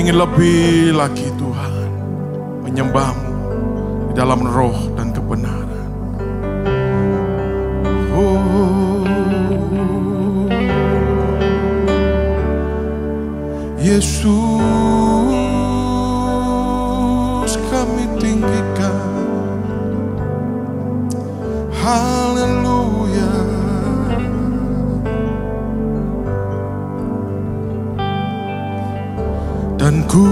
ingin lebih lagi Tuhan menyembah-Mu di dalam roh dan kebenaran. Yesus kami tinggikan. Haleluya. Dan ku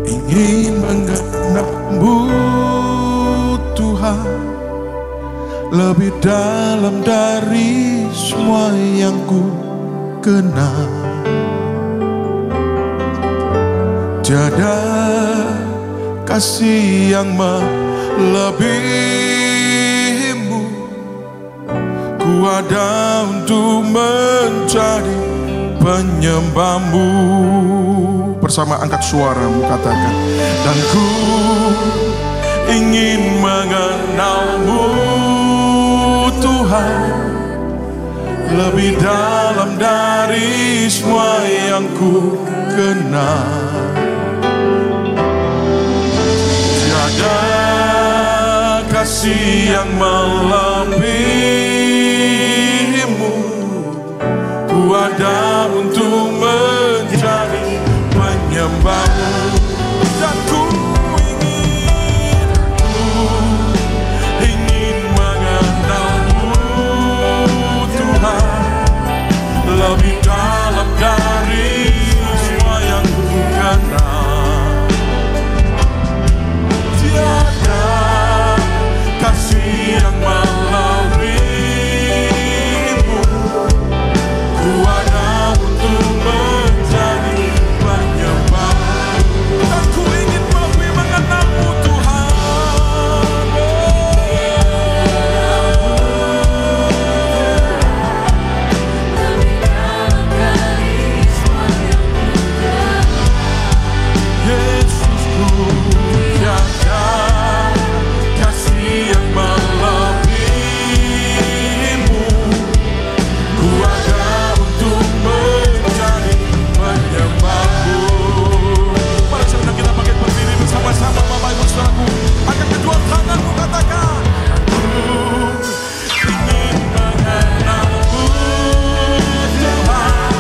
ingin mengenal-Mu Tuhan lebih dalam dari semua yang ku kenal. Tiada kasih yang melebihi-Mu. Ku ada untuk mencari penyembah-Mu. Bersama angkat suaramu katakan. Dan ku ingin mengenal-Mu Tuhan lebih dalam dari semua yang ku kenal. Tiada kasih yang melebihi-Mu. Ku ada untuk mencari penyembah-Mu. Dan ku ingin mengenal-Mu Tuhan lebih dalam dari semua yang ku kenal. Tiada kasih yang melebihi-Mu. Ku ada untuk menjadi penyembah-Mu. Dan ku ingin lebih mengenal-Mu Tuhan. Yesusku, tiada kasih yang melebihi-Mu. Ku ada untuk mencari penyembah-Mu. Mari sekarang kita bangkit berdiri bersama-sama Bapak Ibu Saudaraku. Angkat kedua tanganmu katakan. Aku ingin mengenal-Mu Tuhan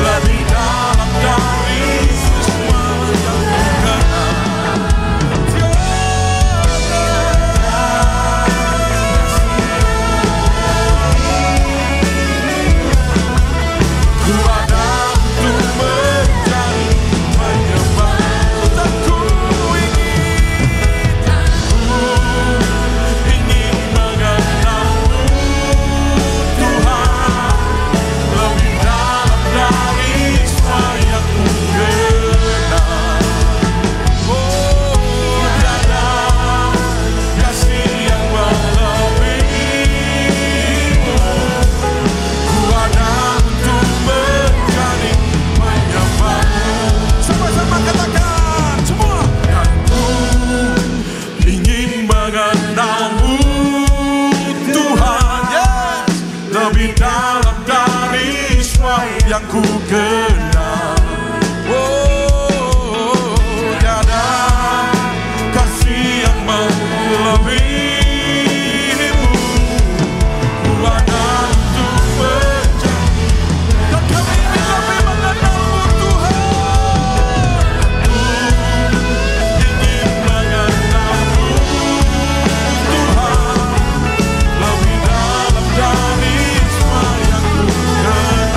lebih dalam dari semua yang ku kenal. Ku ada untuk mencari penyembah-Mu. Dan ku ingin mengenal-Mu Tuhan lebih dalam dari semua yang ku kenal. Oh, tiada kasih yang melebihi-Mu. Ku ada untuk mencari penyembah-Mu. Sama-sama katakan semua. Dan ku ingin mengenal-Mu Tuhan, yes, lebih dalam dari semua yang ku kenal. Oh, tiada kasih yang melebihi-Mu. Ku ada untuk mencari. Dan kami ingin lebih mengenal-Mu Tuhan. Ingin mengenal-Mu Tuhan lebih dalam dari semua yang ku kenal.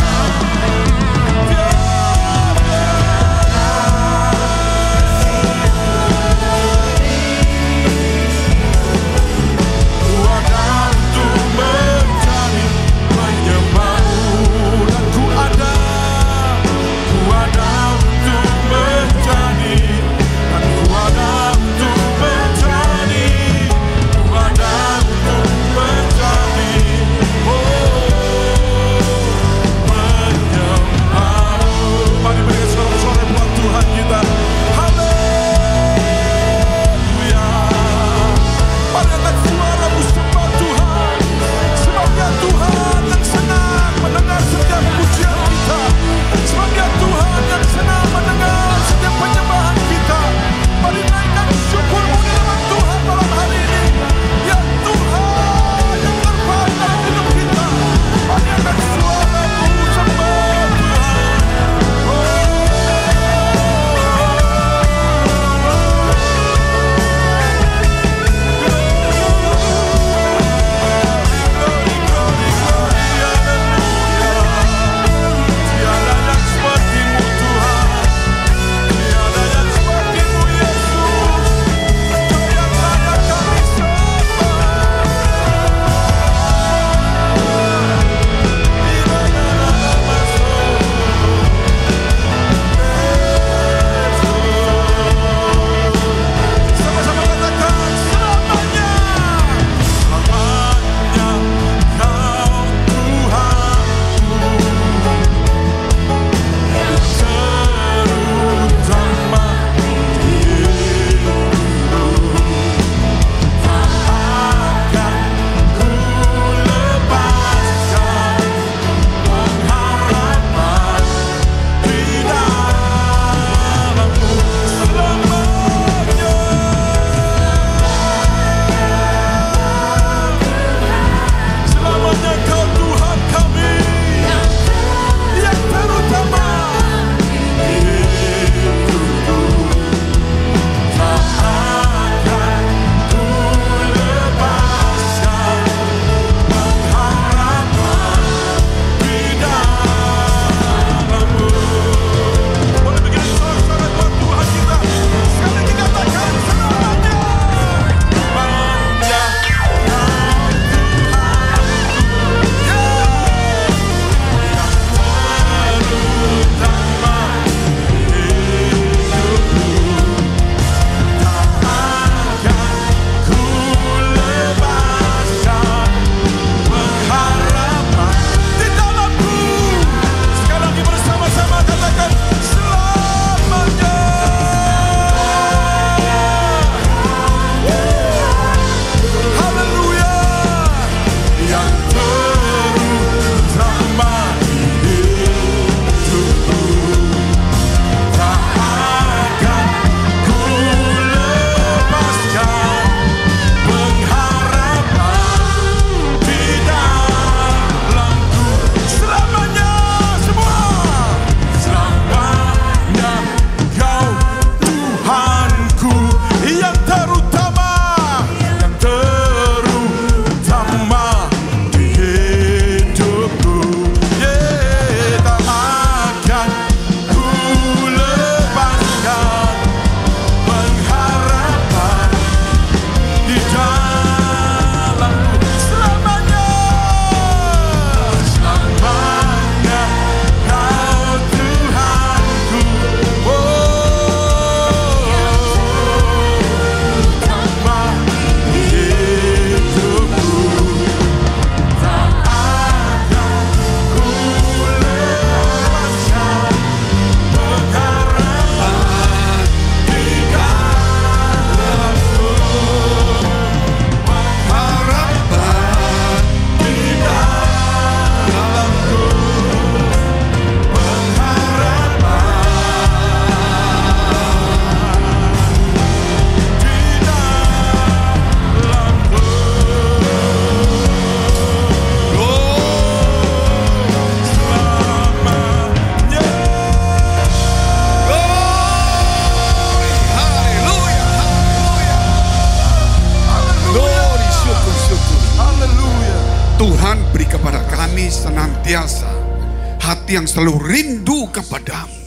hati yang selalu rindu kepadamu,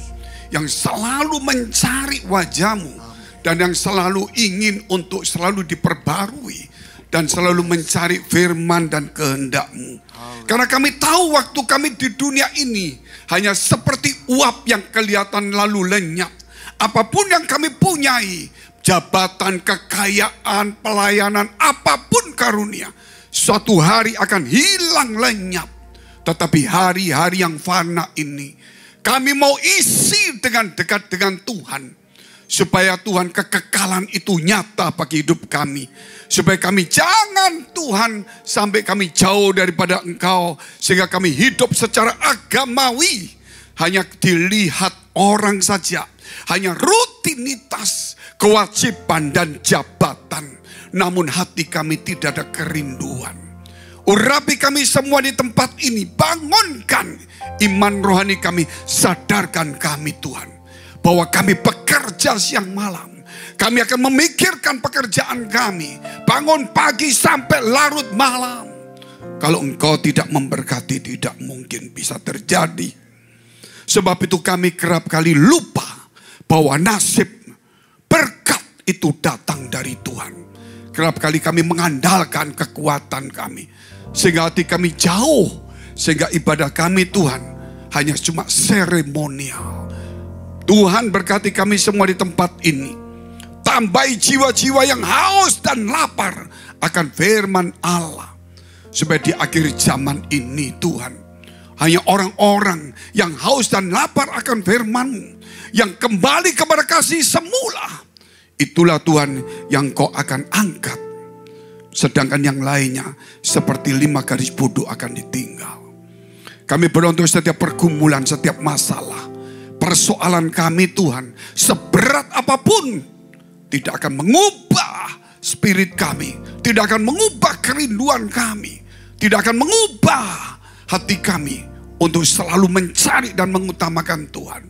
yang selalu mencari wajahmu, dan yang selalu ingin untuk selalu diperbarui, dan selalu mencari firman dan kehendak-Mu. Karena kami tahu waktu kami di dunia ini hanya seperti uap yang kelihatan lalu lenyap. Apapun yang kami punyai, jabatan, kekayaan, pelayanan, apapun karunia, suatu hari akan hilang lenyap. Tetapi hari-hari yang fana ini, kami mau isi dengan dekat dengan Tuhan. Supaya Tuhan, kekekalan itu nyata bagi hidup kami. Supaya kami jangan Tuhan sampai kami jauh daripada Engkau. Sehingga kami hidup secara agamawi. Hanya dilihat orang saja. Hanya rutinitas, kewajiban dan jabatan. Namun hati kami tidak ada kerinduan. Urapi kami semua di tempat ini. Bangunkan iman rohani kami. Sadarkan kami Tuhan. Bahwa kami bekerja siang malam. Kami akan memikirkan pekerjaan kami. Bangun pagi sampai larut malam. Kalau Engkau tidak memberkati, tidak mungkin bisa terjadi. Sebab itu kami kerap kali lupa bahwa nasib berkat itu datang dari Tuhan. Kerap kali kami mengandalkan kekuatan kami. Sehingga hati kami jauh. Sehingga ibadah kami Tuhan hanya cuma seremonial. Tuhan berkati kami semua di tempat ini. Tambahi jiwa-jiwa yang haus dan lapar akan firman Allah. Supaya di akhir zaman ini Tuhan, hanya orang-orang yang haus dan lapar akan firman-Mu, yang kembali kepada kasih semula. Itulah Tuhan yang Kau akan angkat. Sedangkan yang lainnya seperti 5 garis bodoh akan ditinggal. Kami berdoa untuk setiap pergumulan, setiap masalah, persoalan kami Tuhan, seberat apapun, tidak akan mengubah spirit kami, tidak akan mengubah kerinduan kami, tidak akan mengubah hati kami untuk selalu mencari dan mengutamakan Tuhan.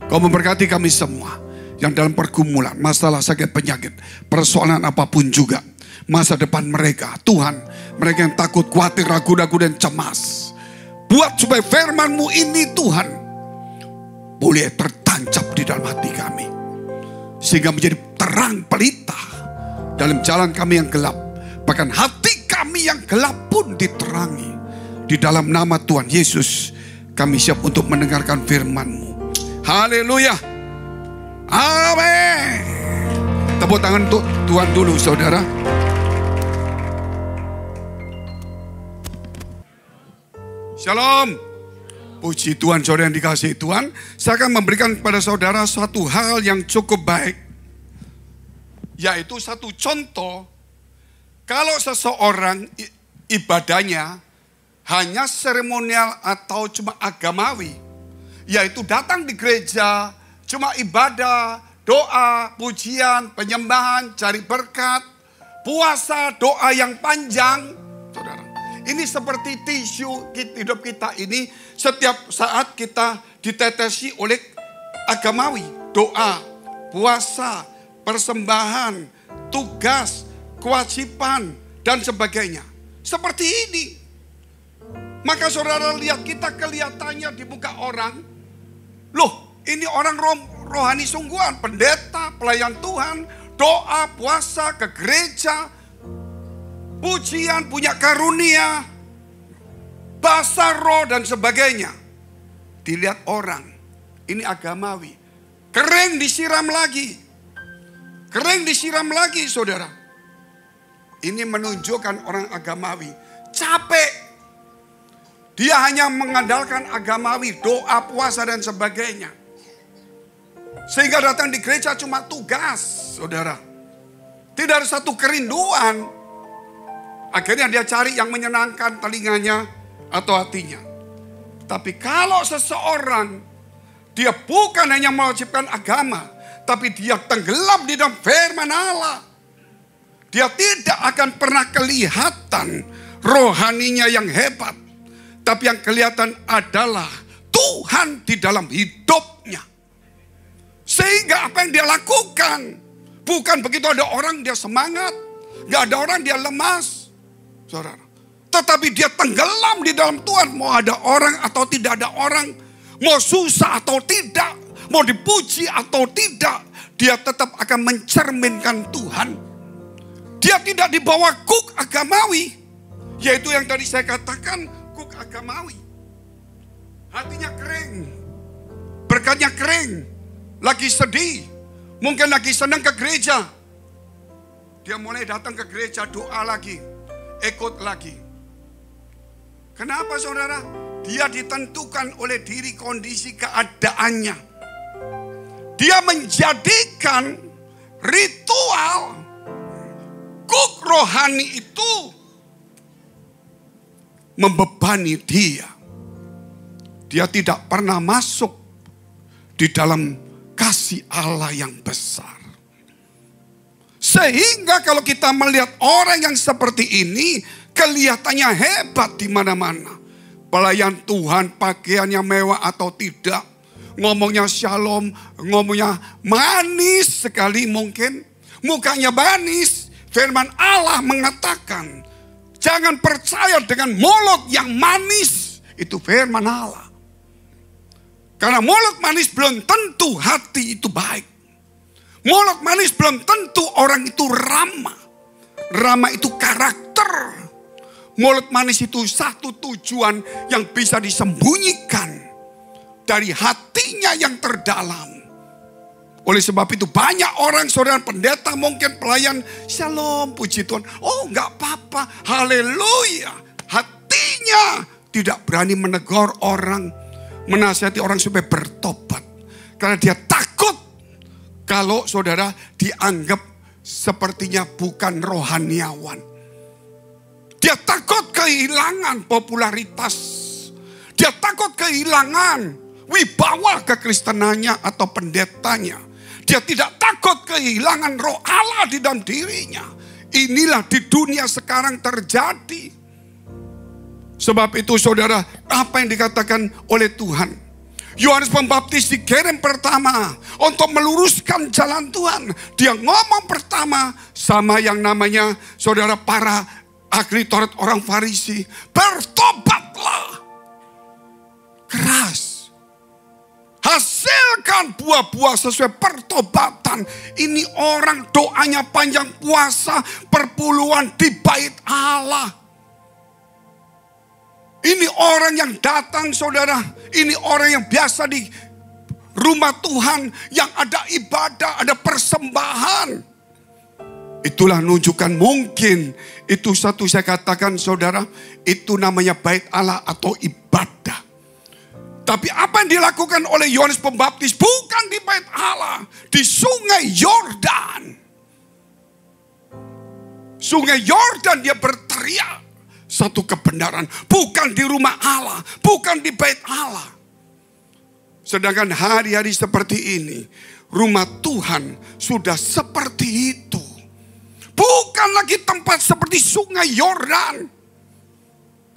Kau memberkati kami semua yang dalam pergumulan, masalah, sakit, penyakit, persoalan apapun juga. Masa depan mereka, Tuhan, mereka yang takut, khawatir, ragu-ragu dan cemas. Buat supaya firman-Mu ini Tuhan boleh tertancap di dalam hati kami. Sehingga menjadi terang pelita dalam jalan kami yang gelap. Bahkan hati kami yang gelap pun diterangi. Di dalam nama Tuhan Yesus kami siap untuk mendengarkan firman-Mu. Haleluya. Amin. Tepuk tangan untuk Tuhan dulu saudara. Shalom. Puji Tuhan, saudara yang dikasihi Tuhan. Saya akan memberikan kepada saudara satu hal yang cukup baik. Yaitu satu contoh. Kalau seseorang ibadahnya hanya seremonial atau cuma agamawi. Yaitu datang di gereja, cuma ibadah, doa, pujian, penyembahan, cari berkat, puasa, doa yang panjang. Saudara, ini seperti tisu hidup kita ini. Setiap saat kita ditetesi oleh agamawi. Doa, puasa, persembahan, tugas, kewajiban, dan sebagainya. Seperti ini. Maka saudara lihat, kita kelihatannya di muka orang. Loh, ini orang rohani sungguhan. Pendeta, pelayan Tuhan, doa, puasa, ke gereja, pujian, punya karunia, bahasa roh dan sebagainya. Dilihat orang, ini agamawi. Kering disiram lagi. Kering disiram lagi saudara. Ini menunjukkan orang agamawi capek. Dia hanya mengandalkan agamawi, doa, puasa dan sebagainya. Sehingga datang di gereja cuma tugas saudara. Tidak ada satu kerinduan. Akhirnya dia cari yang menyenangkan telinganya atau hatinya. Tapi kalau seseorang, dia bukan hanya mewajibkan agama, tapi dia tenggelam di dalam firman Allah. Dia tidak akan pernah kelihatan rohaninya yang hebat. Tapi yang kelihatan adalah Tuhan di dalam hidupnya. Sehingga apa yang dia lakukan, bukan begitu ada orang dia semangat, gak ada orang dia lemas. Saudara, Tetapi dia tenggelam di dalam Tuhan. Mau ada orang atau tidak ada orang. Mau susah atau tidak. Mau dipuji atau tidak. Dia tetap akan mencerminkan Tuhan. Dia tidak di bawah kuk agamawi. Yaitu yang tadi saya katakan, kuk agamawi. Hatinya kering. Berkatnya kering. Lagi sedih. Mungkin lagi senang ke gereja. Dia mulai datang ke gereja, doa lagi. Ikut lagi. Kenapa saudara? Dia ditentukan oleh diri, kondisi, keadaannya. Dia menjadikan ritual kuk rohani itu membebani dia. Dia tidak pernah masuk di dalam kasih Allah yang besar. Sehingga kalau kita melihat orang yang seperti ini, kelihatannya hebat di mana-mana. Pelayan Tuhan, pakaiannya mewah atau tidak. Ngomongnya shalom, ngomongnya manis sekali mungkin. Mukanya manis. Firman Allah mengatakan, jangan percaya dengan mulut yang manis. Itu firman Allah. Karena mulut manis belum tentu hati itu baik. Mulut manis belum tentu orang itu ramah. Ramah itu karakter. Mulut manis itu satu tujuan yang bisa disembunyikan dari hatinya yang terdalam. Oleh sebab itu banyak orang, saudara pendeta mungkin pelayan, shalom puji Tuhan. Oh enggak apa-apa, haleluya. Hatinya tidak berani menegur orang, menasihati orang supaya bertobat. Karena dia takut kalau saudara dianggap sepertinya bukan rohaniawan. Dia takut kehilangan popularitas. Dia takut kehilangan wibawa kekristenannya atau pendetanya. Dia tidak takut kehilangan roh Allah di dalam dirinya. Inilah di dunia sekarang terjadi. Sebab itu saudara, apa yang dikatakan oleh Tuhan? Yohanes Pembaptis dikirim pertama untuk meluruskan jalan Tuhan. Dia ngomong pertama sama yang namanya saudara para ahli Taurat, orang Farisi. Bertobatlah. Keras. Hasilkan buah-buah sesuai pertobatan. Ini orang doanya panjang puasa perpuluhan di bait Allah. Ini orang yang datang saudara. Ini orang yang biasa di rumah Tuhan. Yang ada ibadah, ada persembahan. Itulah nunjukkan mungkin. Itu satu saya katakan saudara. Itu namanya bait Allah atau ibadah. Tapi apa yang dilakukan oleh Yohanes Pembaptis bukan di bait Allah. Di sungai Yordan. Sungai Yordan dia berteriak. Satu kebenaran. Bukan di rumah Allah. Bukan di bait Allah. Sedangkan hari-hari seperti ini. Rumah Tuhan sudah seperti itu. Bukan lagi tempat seperti sungai Yordan.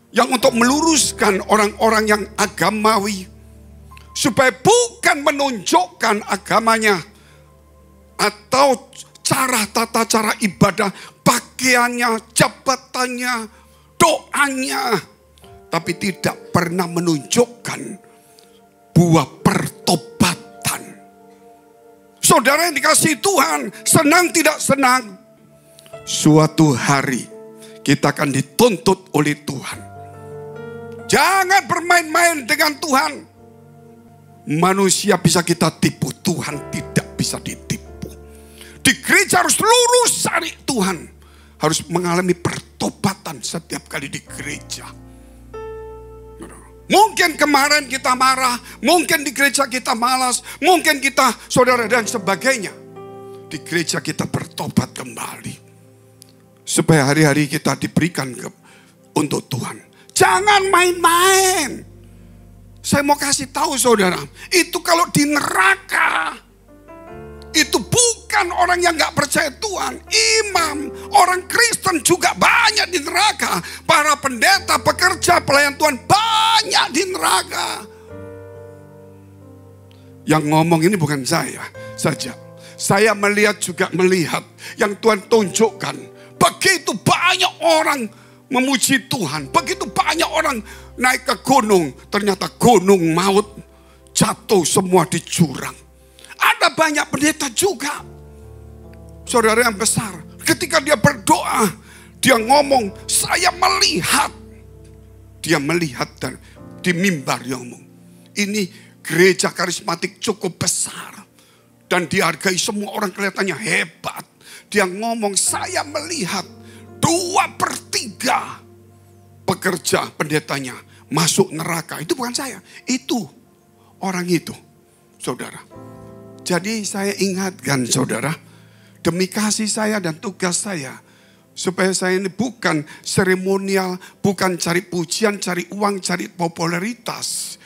Yang untuk meluruskan orang-orang yang agamawi. Supaya bukan menunjukkan agamanya. Atau tata cara ibadah. Pakaiannya, jabatannya, doanya. Tapi tidak pernah menunjukkan buah pertobatan. Saudara yang dikasihi Tuhan, senang tidak senang. Suatu hari kita akan dituntut oleh Tuhan. Jangan bermain-main dengan Tuhan. Manusia bisa kita tipu, Tuhan tidak bisa ditipu. Di gereja harus lurus cari Tuhan. Harus mengalami pertobatan setiap kali di gereja. Mungkin kemarin kita marah, mungkin di gereja kita malas, mungkin kita saudara dan sebagainya. Di gereja kita bertobat kembali. Supaya hari-hari kita diberikan untuk Tuhan. Jangan main-main. Saya mau kasih tahu saudara. Itu kalau di neraka. Itu bukan orang yang gak percaya Tuhan. Imam, orang Kristen juga banyak di neraka. Para pendeta, pekerja, pelayan Tuhan banyak di neraka. Yang ngomong ini bukan saya saja. Saya melihat juga melihat yang Tuhan tunjukkan. Begitu banyak orang memuji Tuhan. Begitu banyak orang naik ke gunung, ternyata gunung maut jatuh semua di jurang. Ada banyak pendeta juga, saudara yang besar. Ketika dia berdoa, dia ngomong, saya melihat. Dia melihat dan di mimbar dia ngomong, ini gereja karismatik cukup besar. Dan dihargai semua orang, kelihatannya hebat. Dia ngomong, saya melihat 2/3 pekerja pendetanya masuk neraka. Itu bukan saya, itu orang itu, saudara. Jadi saya ingatkan saudara, demi kasih saya dan tugas saya, supaya saya ini bukan seremonial, bukan cari pujian, cari uang, cari popularitas.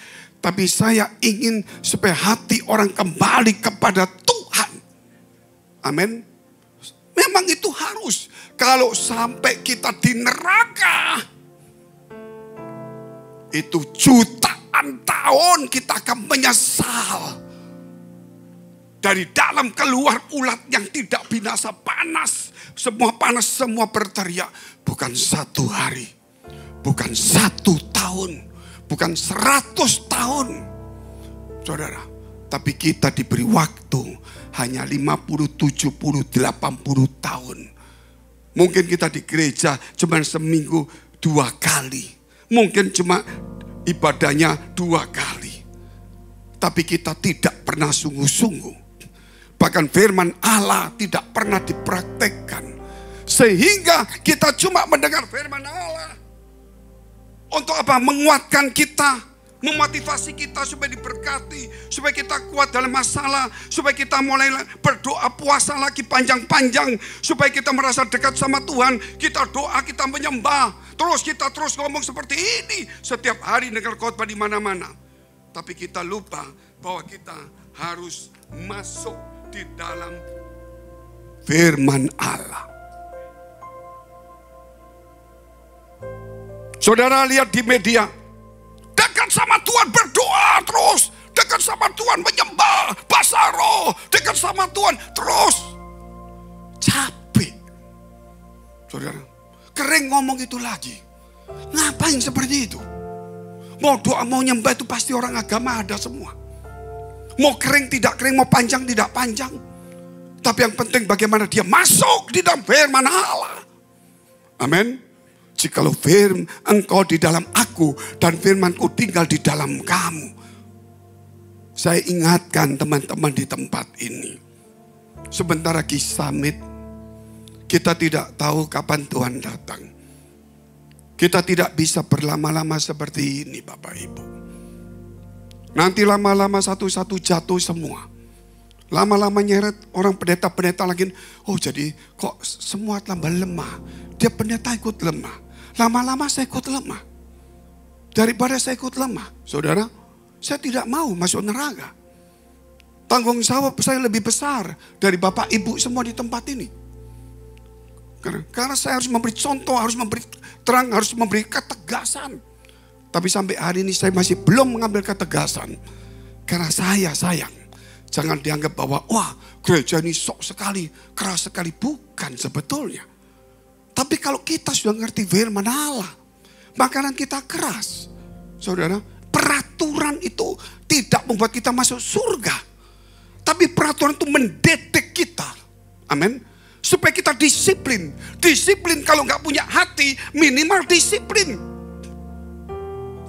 Tapi saya ingin supaya hati orang kembali kepada Tuhan. Amin. Memang itu harus. Kalau sampai kita di neraka, itu jutaan tahun kita akan menyesal. Dari dalam keluar ulat yang tidak binasa, panas. Semua panas, semua berteriak. Bukan 1 hari, bukan 1 tahun, bukan 100 tahun. Saudara, tapi kita diberi waktu hanya 50, 70, 80 tahun. Mungkin kita di gereja cuma seminggu 2 kali. Mungkin cuma ibadahnya 2 kali. Tapi kita tidak pernah sungguh-sungguh. Bahkan firman Allah tidak pernah dipraktekkan. Sehingga kita cuma mendengar firman Allah. Untuk apa? Menguatkan kita, memotivasi kita supaya diberkati, supaya kita kuat dalam masalah, supaya kita mulai berdoa puasa lagi panjang-panjang, supaya kita merasa dekat sama Tuhan. Kita doa, kita menyembah, kita terus ngomong seperti ini setiap hari, dengar khotbah di mana-mana. Tapi kita lupa bahwa kita harus masuk di dalam firman Allah. Saudara lihat di media, dekat sama Tuhan berdoa terus, dekat sama Tuhan menyembah, basah roh, dekat sama Tuhan terus. Capek. Saudara, kering ngomong itu lagi. Ngapain seperti itu? Mau doa, mau nyembah itu pasti orang agama ada semua. Mau kering tidak kering, mau panjang tidak panjang. Tapi yang penting bagaimana dia masuk di dalam firman Allah. Amin. Jikalau firman engkau di dalam aku dan firmanku tinggal di dalam kamu. Saya ingatkan teman-teman di tempat ini. Sebentar lagi summit. Kita tidak tahu kapan Tuhan datang. Kita tidak bisa berlama-lama seperti ini Bapak Ibu. Nanti lama-lama satu-satu jatuh semua. Lama-lama nyeret orang pendeta-pendeta lagi. Oh jadi kok semua tambah lemah. Dia pendeta ikut lemah. Lama-lama saya ikut lemah. Daripada saya ikut lemah. Saudara, saya tidak mau masuk neraka. Tanggung jawab saya lebih besar dari Bapak Ibu semua di tempat ini. Karena saya harus memberi contoh, harus memberi terang, harus memberi ketegasan. Tapi sampai hari ini saya masih belum mengambil ketegasan. Karena saya sayang. Jangan dianggap bahwa wah gereja ini sok sekali, keras sekali. Bukan sebetulnya. Tapi kalau kita sudah ngerti firman Allah, makanan kita keras. Saudara, peraturan itu tidak membuat kita masuk surga. Tapi peraturan itu mendetek kita. Amin. Supaya kita disiplin. Disiplin kalau nggak punya hati, minimal disiplin.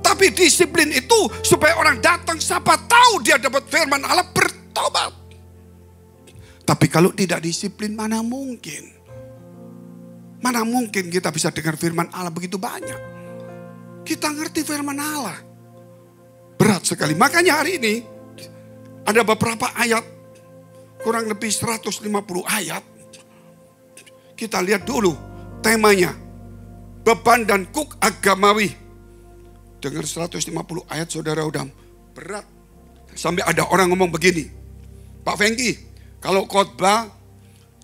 Tapi disiplin itu supaya orang datang, siapa tahu dia dapat firman Allah, bertobat. Tapi kalau tidak disiplin, mana mungkin. Mana mungkin kita bisa dengar firman Allah begitu banyak. Kita ngerti firman Allah. Berat sekali. Makanya hari ini ada beberapa ayat. Kurang lebih 150 ayat. Kita lihat dulu temanya. Beban dan kuk agamawi. Dengar 150 ayat saudara udah berat. Sampai ada orang ngomong begini. Pak Fengki, kalau khotbah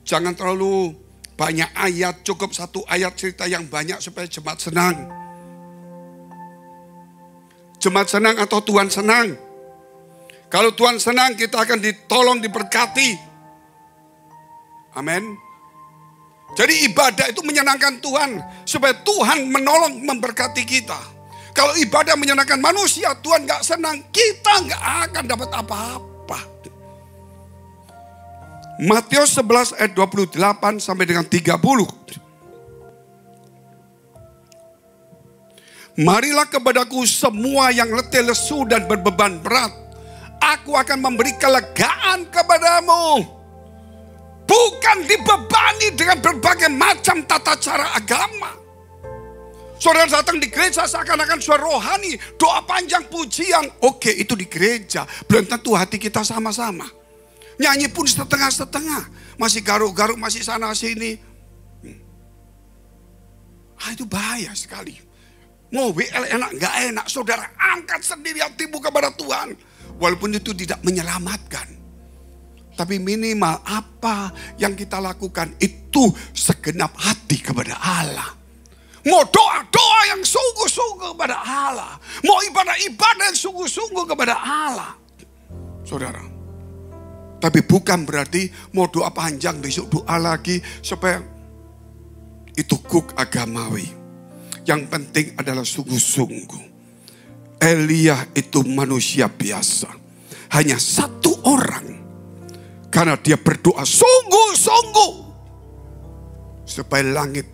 jangan terlalu banyak ayat, cukup 1 ayat cerita yang banyak supaya jemaat senang. Jemaat senang atau Tuhan senang? Kalau Tuhan senang kita akan ditolong, diberkati. Amin. Jadi ibadah itu menyenangkan Tuhan. Supaya Tuhan menolong memberkati kita. Kalau ibadah menyenangkan manusia, Tuhan gak senang, kita gak akan dapat apa-apa. Matius 11 ayat 28 sampai dengan 30. Marilah kepadaku semua yang letih lesu dan berbeban berat. Aku akan memberi kelegaan kepadamu. Bukan dibebani dengan berbagai macam tata cara agama. Saudara datang di gereja seakan-akan suara rohani, doa panjang pujian. Oke, itu di gereja. Belum tentu hati kita sama-sama. Nyanyi pun setengah-setengah. Masih garuk-garuk, masih sana sini. Itu bahaya sekali. Mau WL enak, gak enak. Saudara angkat sendiri hatimu kepada Tuhan. Walaupun itu tidak menyelamatkan. Tapi minimal apa yang kita lakukan itu segenap hati kepada Allah. Mau doa-doa yang sungguh-sungguh kepada Allah. Mau ibadah-ibadah yang sungguh-sungguh kepada Allah. Saudara. Tapi bukan berarti mau doa panjang besok doa lagi. Supaya itu kuk agamawi. Yang penting adalah sungguh-sungguh. Elia itu manusia biasa. Hanya satu orang. Karena dia berdoa sungguh-sungguh. Supaya langit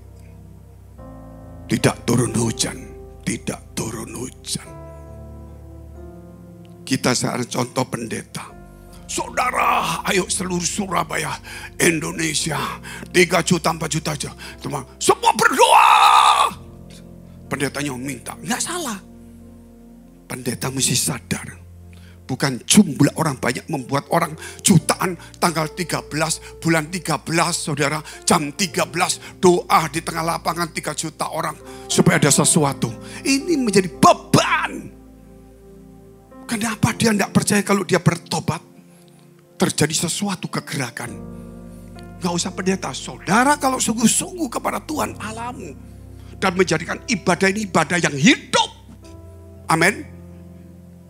tidak turun hujan. Tidak turun hujan. Kita sekarang contoh pendeta. Saudara, ayo seluruh Surabaya, Indonesia, 3 juta, 4 juta aja. Semua berdoa. Pendetanya minta. Nggak salah. Pendeta mesti sadar. Bukan jumlah orang banyak membuat orang jutaan. Tanggal 13 bulan 13 saudara, jam 13 doa di tengah lapangan 3 juta orang supaya ada sesuatu. Ini menjadi beban. Kenapa dia tidak percaya kalau dia bertobat terjadi sesuatu kegerakan? Gak usah pendeta. Saudara kalau sungguh-sungguh kepada Tuhan Allahmu dan menjadikan ibadah ini ibadah yang hidup. Amin.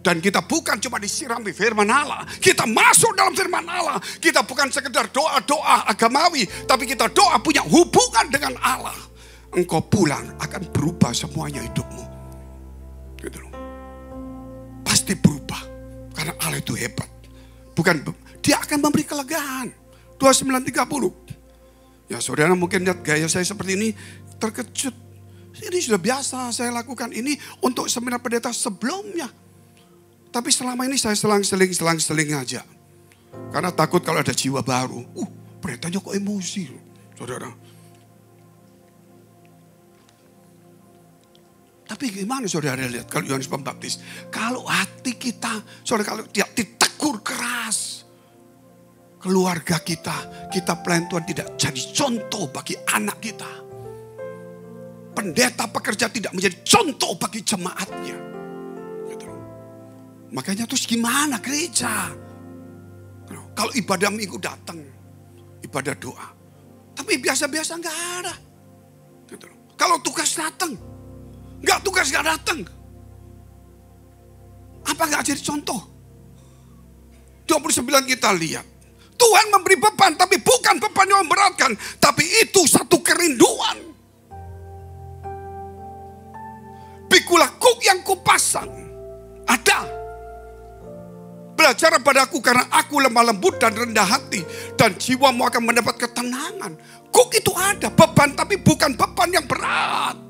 Dan kita bukan cuma disirami firman Allah. Kita masuk dalam firman Allah. Kita bukan sekedar doa-doa agamawi. Tapi kita doa punya hubungan dengan Allah. Engkau pulang akan berubah semuanya hidupmu. Gitu loh. Pasti berubah. Karena Allah itu hebat. Bukan, dia akan memberi kelegaan. 29:30. Ya saudara mungkin lihat gaya saya seperti ini. Terkejut. Ini sudah biasa saya lakukan ini untuk seminar pendeta sebelumnya. Tapi selama ini saya selang-seling aja. Karena takut kalau ada jiwa baru. Pendetanya kok emosi, saudara. Tapi gimana saudara lihat kalau Yohanes Pembaptis. Kalau hati kita, saudara kalau tidak ditegur keras. Keluarga kita pelayan Tuhan tidak jadi contoh bagi anak kita. Pendeta pekerja tidak menjadi contoh bagi jemaatnya. Makanya terus gimana gereja? Kalau ibadah minggu datang, ibadah doa. Tapi biasa-biasa nggak ada. Kalau tugas datang, tugas nggak datang. Apa nggak jadi contoh? 29 kita lihat. Tuhan memberi beban, tapi bukan beban yang memberatkan. Tapi itu satu kerinduan. Pikulah kuk yang kupasang. Ada. Belajar padaku karena aku lemah lembut dan rendah hati. Dan jiwamu akan mendapat ketenangan. Kuk itu ada beban tapi bukan beban yang berat.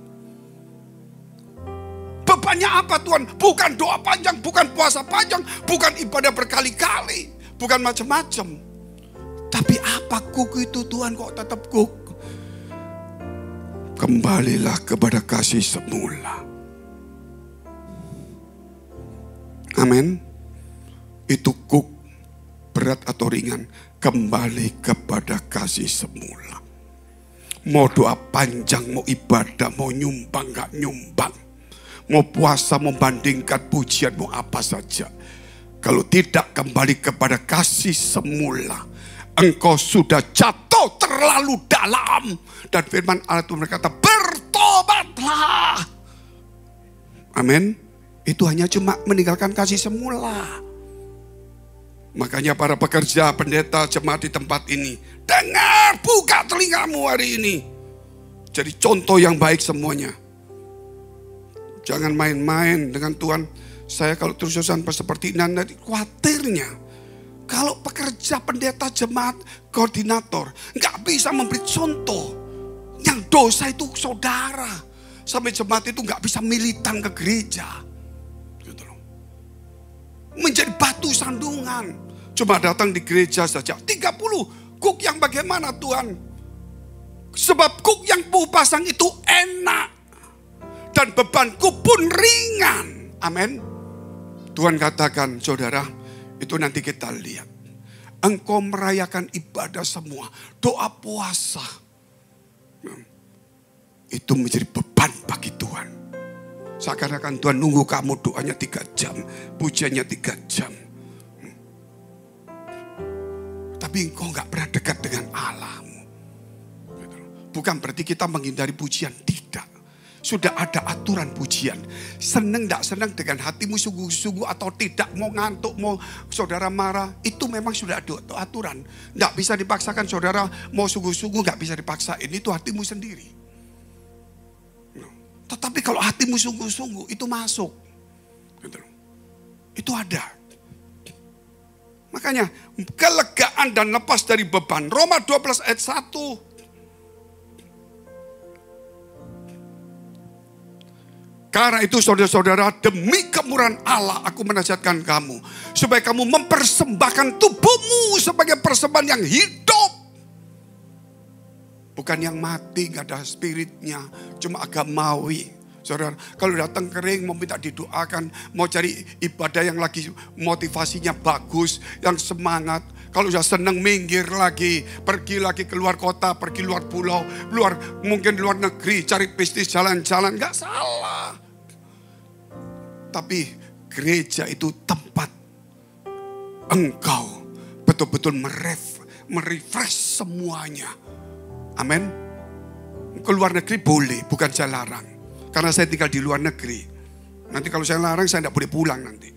Bebannya apa Tuhan? Bukan doa panjang, bukan puasa panjang, bukan ibadah berkali-kali. Bukan macam-macam. Tapi apa kuk itu Tuhan kok tetap kuk? Kembalilah kepada kasih semula. Amin. Itu kuk berat atau ringan. Kembali kepada kasih semula. Mau doa panjang, mau ibadah, mau nyumbang, gak nyumbang. Mau puasa, membandingkan pujian, mau apa saja. Kalau tidak kembali kepada kasih semula. Engkau sudah jatuh terlalu dalam. Dan firman Allah itu berkata, bertobatlah. Amin. Itu hanya cuma meninggalkan kasih semula. Makanya para pekerja, pendeta, jemaat di tempat ini, dengar, buka telingamu hari ini. Jadi contoh yang baik semuanya. Jangan main-main dengan Tuhan. Saya kalau terus-terusan seperti ini, nanti khawatirnya. Kalau pekerja, pendeta, jemaat, koordinator, nggak bisa memberi contoh. Yang dosa itu saudara. Sampai jemaat itu nggak bisa militan ke gereja. Gitu loh. Menjadi batu sandungan. Cuma datang di gereja saja. 30 kuk yang bagaimana Tuhan? Sebab kuk yang ku pasang itu enak. Dan bebanku pun ringan. Amin. Tuhan katakan, saudara, itu nanti kita lihat. Engkau merayakan ibadah semua. Doa puasa. Itu menjadi beban bagi Tuhan. Seakan-akan Tuhan nunggu kamu doanya 3 jam. Pujiannya 3 jam. Tapi engkau gak pernah dekat dengan Allahmu. Bukan berarti kita menghindari pujian. Tidak. Sudah ada aturan pujian. Senang gak senang dengan hatimu sungguh-sungguh atau tidak. Mau ngantuk, mau saudara marah. Itu memang sudah ada aturan. Gak bisa dipaksakan saudara. Mau sungguh-sungguh gak bisa dipaksain. Itu hatimu sendiri. Tetapi kalau hatimu sungguh-sungguh itu masuk. Itu ada. Makanya kelegaan dan lepas dari beban. Roma 12 ayat 1. Karena itu saudara-saudara, demi kemurahan Allah aku menasihatkan kamu. Supaya kamu mempersembahkan tubuhmu sebagai persembahan yang hidup. Bukan yang mati, gak ada spiritnya. Cuma agamawi. Saudara, kalau datang kering mau minta didoakan, mau cari ibadah yang lagi motivasinya bagus, yang semangat. Kalau sudah senang minggir lagi, pergi lagi keluar kota, pergi luar pulau, mungkin luar negeri, cari bisnis jalan-jalan, nggak salah. Tapi gereja itu tempat engkau betul-betul merefresh semuanya. Amin. Keluar negeri boleh, bukan saya larang. Karena saya tinggal di luar negeri. Nanti kalau saya larang, saya tidak boleh pulang nanti.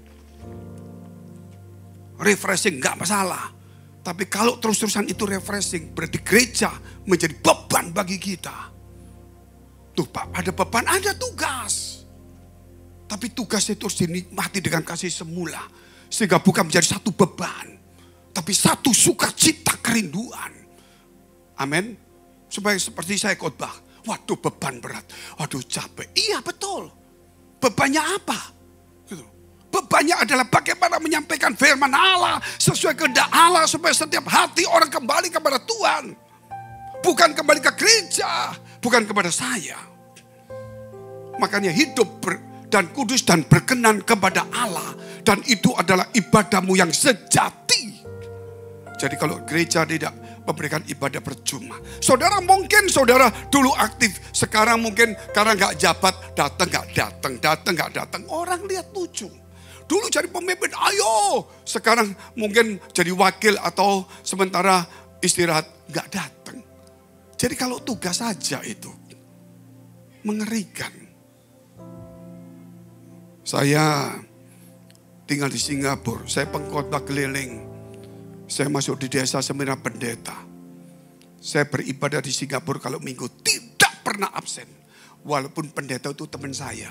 Refreshing nggak masalah. Tapi kalau terus-terusan itu refreshing, berarti gereja menjadi beban bagi kita. Tuh Pak, ada beban, ada tugas. Tapi tugas itu harus dinikmati dengan kasih semula. Sehingga bukan menjadi satu beban. Tapi satu sukacita kerinduan. Amin. Supaya seperti saya khotbah. Waduh beban berat, waduh capek. Iya betul. Bebannya apa? Bebannya adalah bagaimana menyampaikan firman Allah sesuai kehendak Allah supaya setiap hati orang kembali kepada Tuhan. Bukan kembali ke gereja, bukan kepada saya. Makanya hidup dan kudus dan berkenan kepada Allah. Dan itu adalah ibadahmu yang sejati. Jadi kalau gereja tidak memberikan ibadah percuma. Saudara mungkin saudara dulu aktif. Sekarang mungkin karena gak jabat. Datang gak datang. Orang lihat lucu. Dulu jadi pemimpin, ayo. Sekarang mungkin jadi wakil atau sementara istirahat. Gak datang. Jadi kalau tugas saja itu. Mengerikan. Saya tinggal di Singapura. Saya pengkhotbah keliling. Saya masuk di desa Semina Pendeta. Saya beribadah di Singapura kalau minggu tidak pernah absen. Walaupun pendeta itu teman saya.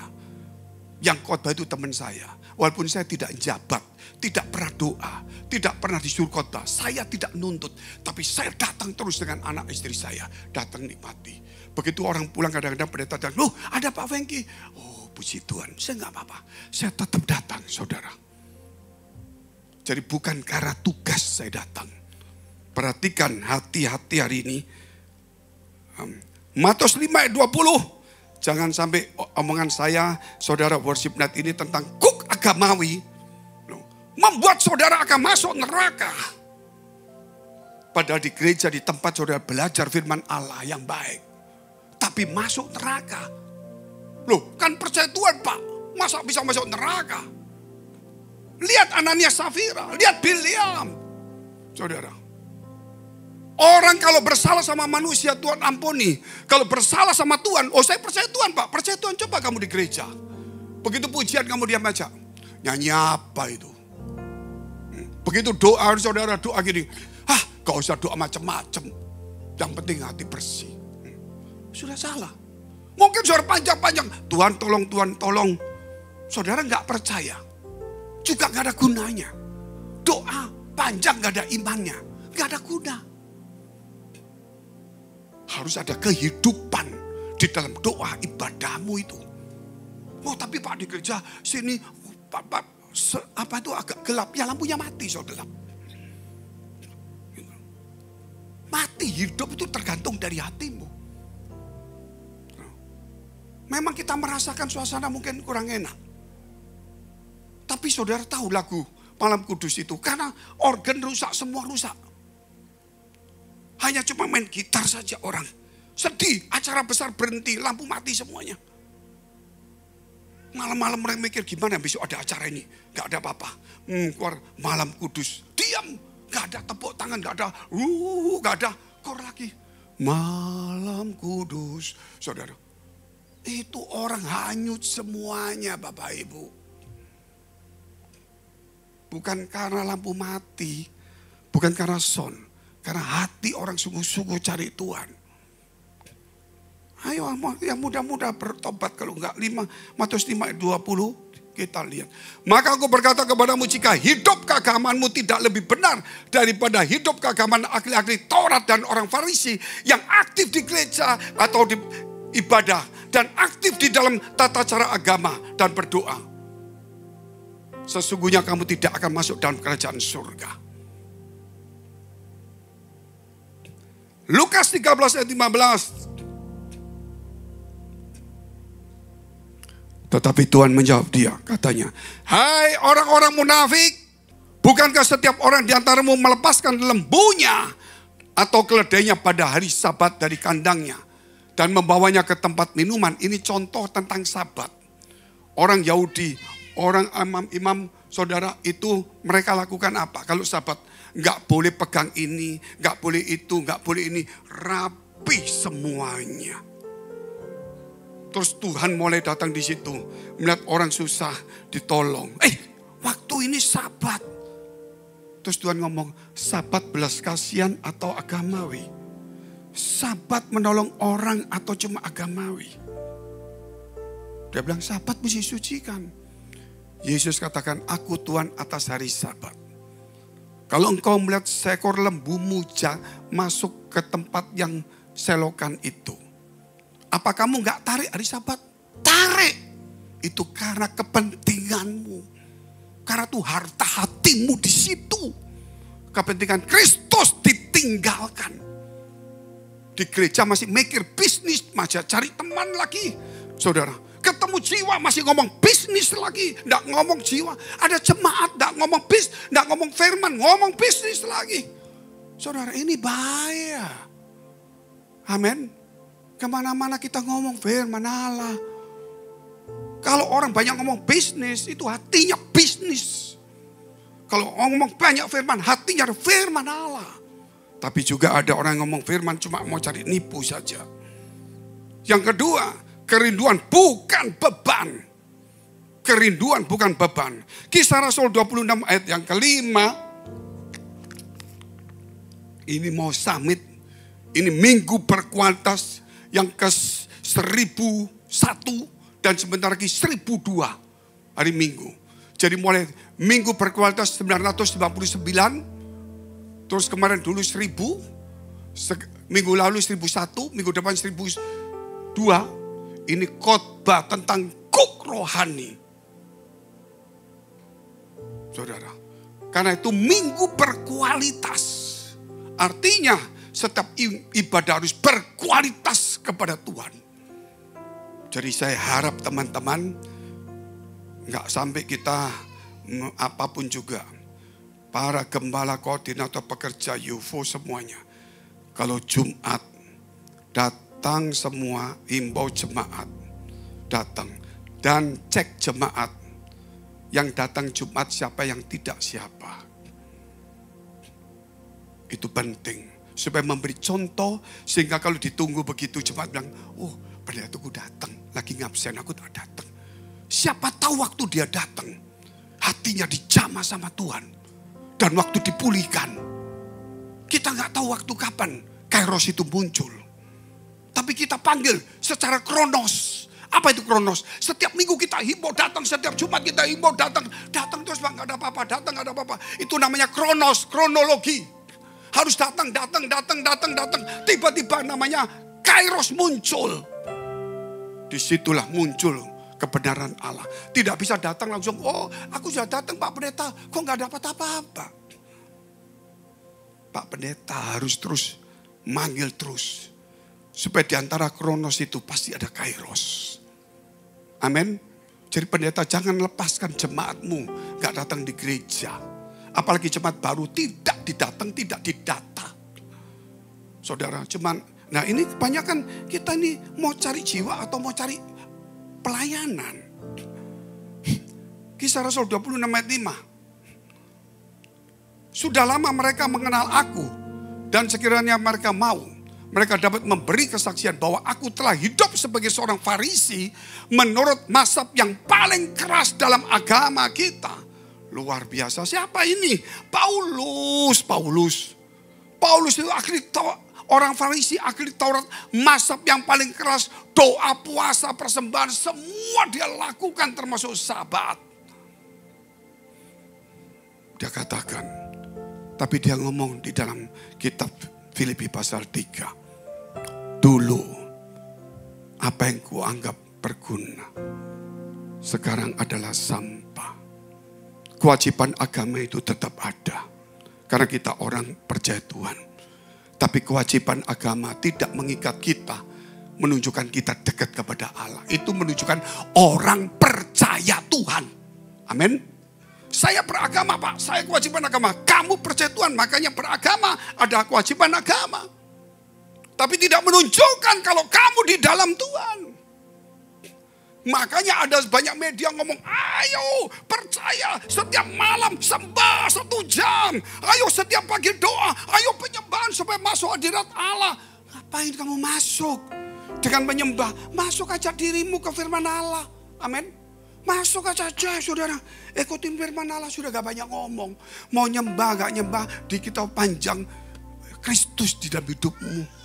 Yang khotbah itu teman saya. Walaupun saya tidak jabat, tidak pernah doa, tidak pernah disuruh khotbah. Saya tidak nuntut. Tapi saya datang terus dengan anak istri saya. Datang nikmati. Begitu orang pulang kadang-kadang pendeta datang. Loh ada Pak Fengki. Oh puji Tuhan. Saya gak apa-apa. Saya tetap datang saudara. Jadi bukan karena tugas saya datang. Perhatikan hati-hati hari ini. Matius 5 ayat 20. Jangan sampai omongan saya, saudara worship night ini tentang kuk agamawi. Membuat saudara akan masuk neraka. Padahal di gereja, di tempat saudara belajar firman Allah yang baik. Tapi masuk neraka. Loh kan percaya Tuhan Pak. Masa bisa masuk neraka? Lihat Ananias Safira, lihat Bileam. Saudara. Orang kalau bersalah sama manusia Tuhan ampuni. Kalau bersalah sama Tuhan, oh saya percaya Tuhan Pak. Percaya Tuhan, coba kamu di gereja. Begitu pujian kamu diam aja. Nyanyi apa itu? Begitu doa, saudara doa gini, gak usah doa macam-macam. Yang penting hati bersih. Sudah salah. Mungkin saudara panjang-panjang, Tuhan tolong. Saudara gak percaya. Juga gak ada gunanya. Doa panjang gak ada imannya. Gak ada guna. Harus ada kehidupan di dalam doa ibadahmu itu. Oh tapi Pak di gereja sini apa itu agak gelap. Ya lampunya mati saudara. Mati, hidup itu tergantung dari hatimu. Memang kita merasakan suasana mungkin kurang enak. Tapi saudara tahu lagu Malam Kudus itu. Karena organ rusak, semua rusak. Hanya cuma main gitar saja orang. Sedih, acara besar berhenti, lampu mati semuanya. Malam-malam mereka mikir gimana besok ada acara ini. Gak ada apa-apa. Keluar Malam Kudus. Diam. Gak ada tepuk tangan, gak ada. Gak ada. Kor lagi. Malam Kudus. Saudara. Itu orang hanyut semuanya Bapak Ibu. Bukan karena lampu mati. Bukan karena sound. Karena hati orang sungguh-sungguh cari Tuhan. Ayo yang muda-muda bertobat. Kalau enggak Matius 5:20 kita lihat. Maka aku berkata kepadamu, jika hidup keagamanmu tidak lebih benar daripada hidup keagamaan ahli-ahli Taurat dan orang Farisi yang aktif di gereja atau di ibadah dan aktif di dalam tata cara agama dan berdoa, sesungguhnya kamu tidak akan masuk dalam kerajaan surga. Lukas 13 ayat 15. Tetapi Tuhan menjawab dia, katanya, hai orang-orang munafik, bukankah setiap orang di antaramu melepaskan lembunya atau keledainya pada hari Sabat dari kandangnya dan membawanya ke tempat minuman? Ini contoh tentang Sabat. Orang Yahudi, orang imam saudara itu mereka lakukan apa? Kalau Sabat, nggak boleh pegang ini, nggak boleh itu, nggak boleh ini, rapi semuanya. Terus Tuhan mulai datang di situ, melihat orang susah ditolong. Waktu ini Sabat. Terus Tuhan ngomong, Sabat belas kasihan atau agamawi? Sabat menolong orang atau cuma agamawi? Dia bilang Sabat mesti sucikan. Yesus katakan, aku Tuhan atas hari Sabat. Kalau engkau melihat seekor lembu muja masuk ke tempat yang selokan itu, apa kamu gak tarik hari Sabat? Tarik. Itu karena kepentinganmu. Karena tuh harta hatimu di situ. Kepentingan Kristus ditinggalkan. Di gereja masih mikir bisnis, masih cari teman lagi. Saudara, ketemu jiwa masih ngomong bisnis lagi. Nggak ngomong jiwa. Ada jemaat nggak ngomong bisnis, nggak ngomong firman, ngomong bisnis lagi. Saudara, ini bahaya. Amin. Kemana-mana kita ngomong firman Allah. Kalau orang banyak ngomong bisnis, itu hatinya bisnis. Kalau ngomong banyak firman, hatinya firman Allah. Tapi juga ada orang yang ngomong firman cuma mau cari nipu saja. Yang kedua, kerinduan bukan beban. Kerinduan bukan beban. Kisah Rasul 26 ayat yang kelima. Ini mau summit. Ini minggu berkualitas yang ke 1001 dan sebentar lagi 1002 hari Minggu. Jadi mulai minggu berkualitas 999, terus kemarin dulu 1000, minggu lalu 1001, minggu depan 1002. Ini khotbah tentang kuk rohani. Saudara, karena itu minggu berkualitas. Artinya setiap ibadah harus berkualitas kepada Tuhan. Jadi saya harap teman-teman nggak sampai kita apapun juga. Para gembala, koordinator, pekerja, UFO semuanya. Kalau Jumat datang semua, himbau jemaat datang. Dan cek jemaat. Yang datang Jumat siapa, yang tidak siapa. Itu penting. Supaya memberi contoh, sehingga kalau ditunggu begitu jemaat bilang, oh pendeta aku datang, lagi ngabsen aku tak datang. Siapa tahu waktu dia datang, hatinya dijamah sama Tuhan. dan waktu dipulihkan. Kita nggak tahu waktu kapan kairos itu muncul. Tapi kita panggil secara kronos. Apa itu kronos? Setiap minggu kita himbau datang, setiap Jumat kita himbau datang. Datang terus Bang, nggak ada apa-apa, datang nggak ada apa-apa. Itu namanya kronos, kronologi. Harus datang. Tiba-tiba namanya kairos muncul. Disitulah muncul kebenaran Allah. Tidak bisa datang langsung, oh aku sudah datang Pak Pendeta, kok nggak dapat apa-apa. Pak Pendeta harus terus manggil terus. Supaya di antara kronos itu pasti ada kairos. Amin. Jadi pendeta jangan lepaskan jemaatmu nggak datang di gereja. Apalagi jemaat baru tidak didata. Saudara, nah ini kebanyakan kita ini mau cari jiwa atau mau cari pelayanan. Kisah Rasul 26 ayat 5. Sudah lama mereka mengenal aku dan sekiranya mereka mau, mereka dapat memberi kesaksian bahwa aku telah hidup sebagai seorang Farisi menurut mazhab yang paling keras dalam agama kita. Luar biasa. Siapa ini? Paulus itu ahli orang Farisi, ahli Taurat, mazhab yang paling keras, doa, puasa, persembahan, semua dia lakukan termasuk Sabat. Dia katakan, tapi dia ngomong di dalam kitab Filipi pasal 3. Dulu apa yang kuanggap berguna sekarang adalah sampah. Kewajiban agama itu tetap ada karena kita orang percaya Tuhan. Tapi kewajiban agama tidak mengikat kita, menunjukkan kita dekat kepada Allah. Itu menunjukkan orang percaya Tuhan. Amin. Saya beragama Pak, saya kewajiban agama. Kamu percaya Tuhan, makanya beragama ada kewajiban agama. Tapi tidak menunjukkan kalau kamu di dalam Tuhan. Makanya ada banyak media ngomong, ayo percaya setiap malam sembah 1 jam. Ayo setiap pagi doa, ayo penyembahan supaya masuk hadirat Allah. Ngapain kamu masuk? Dengan menyembah, masuk aja dirimu ke firman Allah. Amin. Masuk aja saudara. Ikutin firman Allah, sudah gak banyak ngomong. Mau nyembah gak nyembah, di kitab panjang Kristus di dalam hidupmu.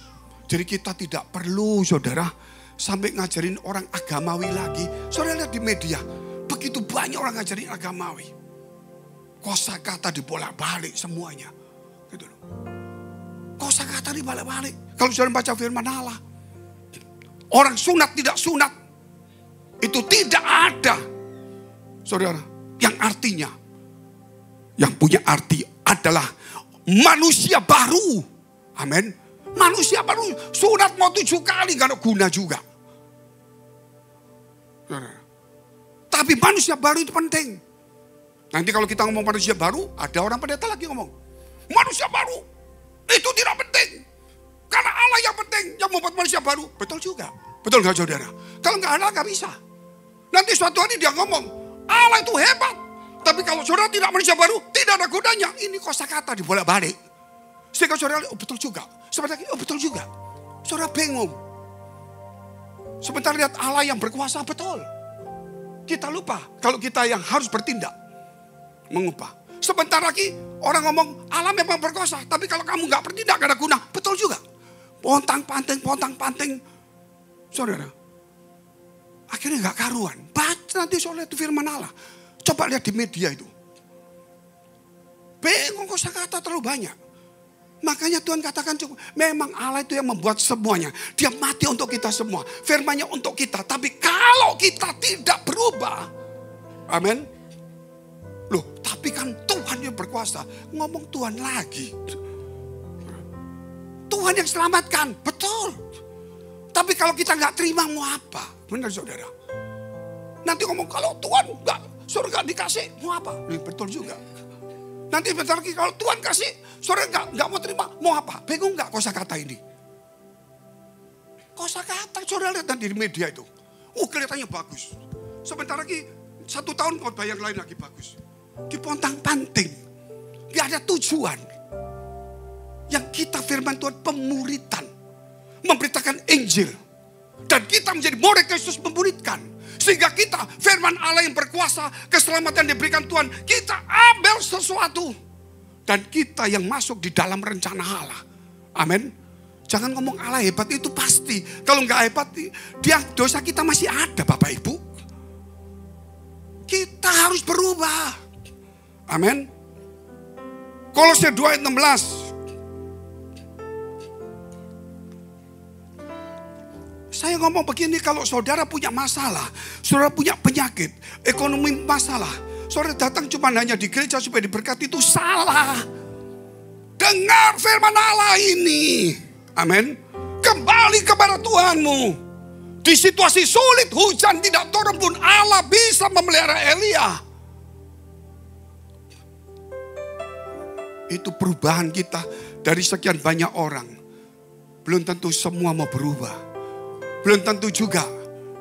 Jadi kita tidak perlu saudara sampai ngajarin orang agamawi lagi. Saudara lihat di media, begitu banyak orang ngajarin agamawi. Kosakata dibolak-balik semuanya. Gitu loh. Kosakata dibolak-balik. Kalau saudara baca firman Allah, orang sunat tidak sunat, itu tidak ada. Saudara, yang artinya, yang punya arti adalah manusia baru. Amin. Manusia baru, sunat mau 7 kali gak ada guna juga. Tapi manusia baru itu penting. Nanti kalau kita ngomong manusia baru, ada orang pendeta lagi ngomong, manusia baru itu tidak penting. Karena Allah yang penting, yang membuat manusia baru. Betul juga. Betul gak saudara? Kalau gak ada gak bisa. Nanti suatu hari dia ngomong, Allah itu hebat. Tapi kalau saudara tidak manusia baru, tidak ada gunanya. Ini kosakata dibolak-balik. Sehingga saudara, oh betul juga. Sebentar lagi, oh betul juga. Saudara bingung. Sebentar lihat Allah yang berkuasa, betul. Kita lupa kalau kita yang harus bertindak. Mengubah. Sebentar lagi orang ngomong Allah memang berkuasa. Tapi kalau kamu gak bertindak gak ada guna. Betul juga. Pontang-panting. Saudara. Akhirnya gak karuan. Baca nanti soal itu firman Allah. Coba lihat di media itu. Bingung kosakata terlalu banyak. Makanya Tuhan katakan cukup. Memang Allah itu yang membuat semuanya. Dia mati untuk kita semua. Firman-Nya untuk kita. Tapi kalau kita tidak berubah. Amin. Loh, tapi kan Tuhan yang berkuasa. Ngomong Tuhan lagi. Tuhan yang selamatkan. Betul. Tapi kalau kita nggak terima mau apa? Benar saudara. Nanti ngomong kalau Tuhan surga dikasih mau apa? Betul juga. Nanti bentar lagi kalau Tuhan kasih, saudara nggak mau terima, mau apa? Bingung nggak kosakata ini? Kosakata saudara lihat di media itu, kelihatannya bagus. Sebentar lagi 1 tahun khotbah yang lain lagi bagus. Dipontang-panting, nggak ada tujuan. Yang kita firman Tuhan pemuritan, memberitakan Injil, dan kita menjadi murid Kristus memuridkan. Sehingga kita firman Allah yang berkuasa, keselamatan diberikan Tuhan, kita ambil sesuatu. Dan kita yang masuk di dalam rencana Allah. Amin. Jangan ngomong Allah hebat, itu pasti. Kalau nggak hebat, dosa kita masih ada Bapak Ibu. Kita harus berubah. Amin. Kolose 2 ayat 16. Saya ngomong begini, kalau saudara punya masalah, saudara punya penyakit, ekonomi masalah, saudara datang cuma hanya di gereja supaya diberkati, itu salah. Dengar firman Allah ini. Amin. Kembali kepada Tuhanmu. Di situasi sulit, hujan tidak turun pun Allah bisa memelihara Elia. Itu perubahan kita dari sekian banyak orang. Belum tentu semua mau berubah. Belum tentu juga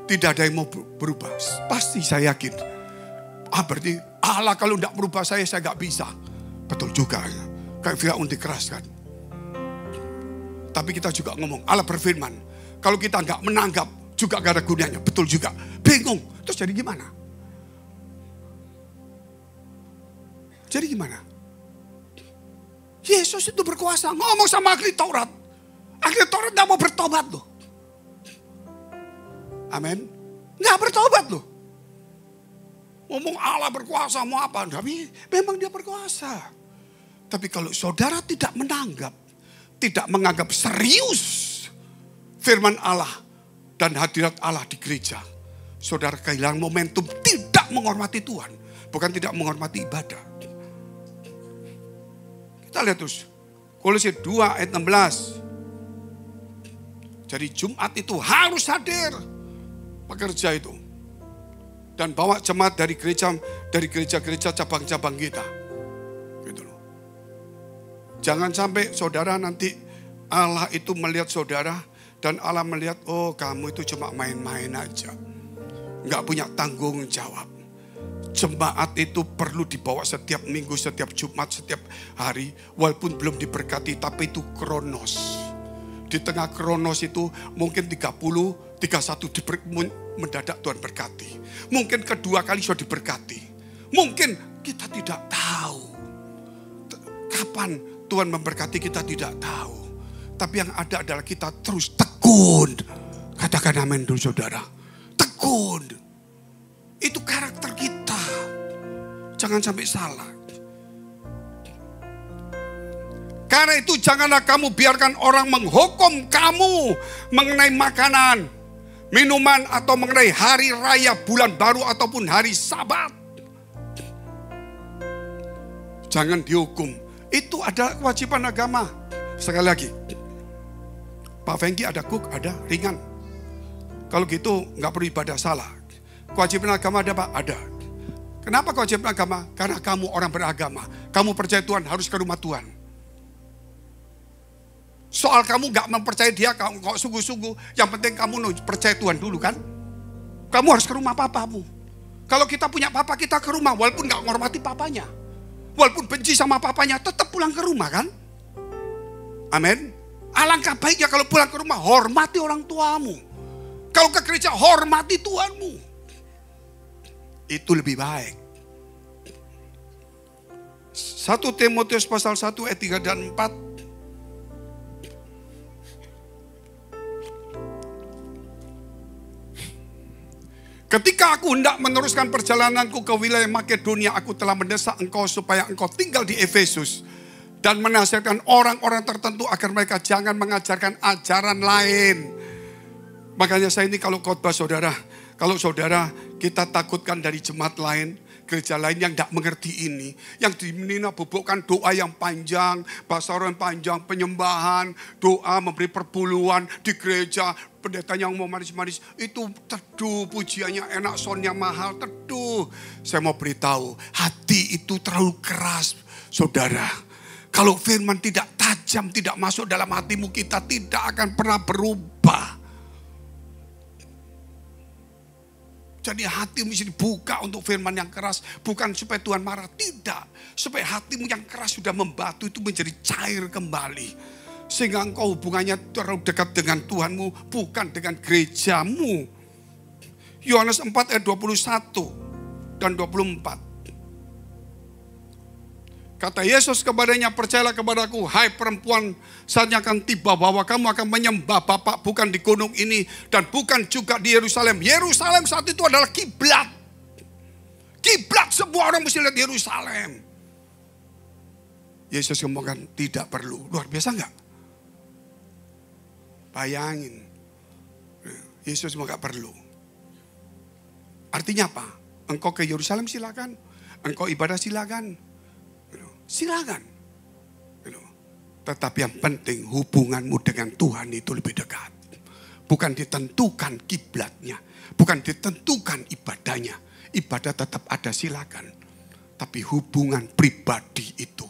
tidak ada yang mau berubah. Pasti saya yakin. Berarti Allah kalau tidak berubah saya nggak bisa. Betul juga. Kayak Firaun dikeraskan. Tapi kita juga ngomong, Allah berfirman. Kalau kita nggak menanggap, juga gak ada gunanya. Betul juga. Bingung. Terus jadi gimana? Jadi gimana? Yesus itu berkuasa. Ngomong sama ahli Taurat. Ahli Taurat gak mau bertobat loh. Amin. Gak bertobat loh. Ngomong Allah berkuasa mau apa? Tapi memang dia berkuasa. Tapi kalau saudara tidak menanggap, tidak menganggap serius firman Allah dan hadirat Allah di gereja, saudara kehilangan momentum tidak menghormati Tuhan. Bukan tidak menghormati ibadah. Kita lihat terus. Kolose 2 ayat 16. Jadi Jumat itu harus hadir pekerja itu. Dan bawa jemaat dari gereja-gereja cabang-cabang kita. Gitu loh. Jangan sampai saudara nanti Allah itu melihat saudara dan Allah melihat, oh kamu itu cuma main-main aja. Nggak punya tanggung jawab. Jemaat itu perlu dibawa setiap minggu, setiap Jumat, setiap hari. Walaupun belum diberkati, tapi itu kronos. Di tengah kronos itu mungkin 30, 31 mendadak Tuhan berkati. Mungkin kedua kali sudah diberkati. Mungkin kita tidak tahu. Kapan Tuhan memberkati kita tidak tahu. Tapi yang ada adalah kita terus tekun. Katakan amin dulu saudara. Tekun. Itu karakter kita. Jangan sampai salah. Karena itu janganlah kamu biarkan orang menghukum kamu mengenai makanan, minuman, atau mengenai hari raya, bulan baru, ataupun hari Sabat. Jangan dihukum. Itu adalah kewajiban agama. Sekali lagi, Pak Fengki ada cook, ada ringan. Kalau gitu nggak perlu ibadah salah. Kewajiban agama ada Pak? Ada. Kenapa kewajiban agama? Karena kamu orang beragama. Kamu percaya Tuhan, harus ke rumah Tuhan. Soal kamu gak mempercayai dia, kamu kok sungguh-sungguh. Yang penting kamu percaya Tuhan dulu kan. Kamu harus ke rumah papamu. Kalau kita punya papa, kita ke rumah. Walaupun gak menghormati papanya. Walaupun benci sama papanya, tetap pulang ke rumah kan. Amin. Alangkah baiknya kalau pulang ke rumah, hormati orang tuamu. Kalau ke gereja, hormati Tuhanmu. Itu lebih baik. 1 Timotius pasal 1 ayat 3 dan 4. Ketika aku hendak meneruskan perjalananku ke wilayah Makedonia, aku telah mendesak engkau supaya engkau tinggal di Efesus dan menasihatkan orang-orang tertentu agar mereka jangan mengajarkan ajaran lain. Makanya saya ini kalau khotbah saudara, kalau saudara kita takutkan dari jemaat lain, gereja lain yang tidak mengerti ini, yang diminta bubukkan doa yang panjang, bahasa roh yang panjang, penyembahan, doa, memberi perpuluhan di gereja, pendeta yang mau manis-manis, itu teduh, pujiannya enak, soundnya mahal, teduh. Saya mau beritahu, hati itu terlalu keras, saudara. Kalau firman tidak tajam, tidak masuk dalam hatimu, kita tidak akan pernah berubah. Jadi hatimu mesti dibuka untuk firman yang keras. Bukan supaya Tuhan marah, tidak. Supaya hatimu yang keras sudah membatu itu menjadi cair kembali. Sehingga engkau hubungannya terlalu dekat dengan Tuhanmu, bukan dengan gerejamu. Yohanes 4 ayat 21 dan 24. Kata Yesus kepadanya, percayalah kepadaku, hai perempuan, saatnya akan tiba bahwa kamu akan menyembah Bapa bukan di gunung ini dan bukan juga di Yerusalem. Yerusalem saat itu adalah kiblat. Kiblat, semua orang mesti lihat Yerusalem. Yesus ngomongkan tidak perlu. Luar biasa enggak? Bayangin. Yesus mau enggak perlu. Artinya apa? Engkau ke Yerusalem silakan. Engkau ibadah silakan. Silakan. Tetapi yang penting hubunganmu dengan Tuhan itu lebih dekat. Bukan ditentukan kiblatnya. Bukan ditentukan ibadahnya. Ibadah tetap ada, silakan. Tapi hubungan pribadi itu.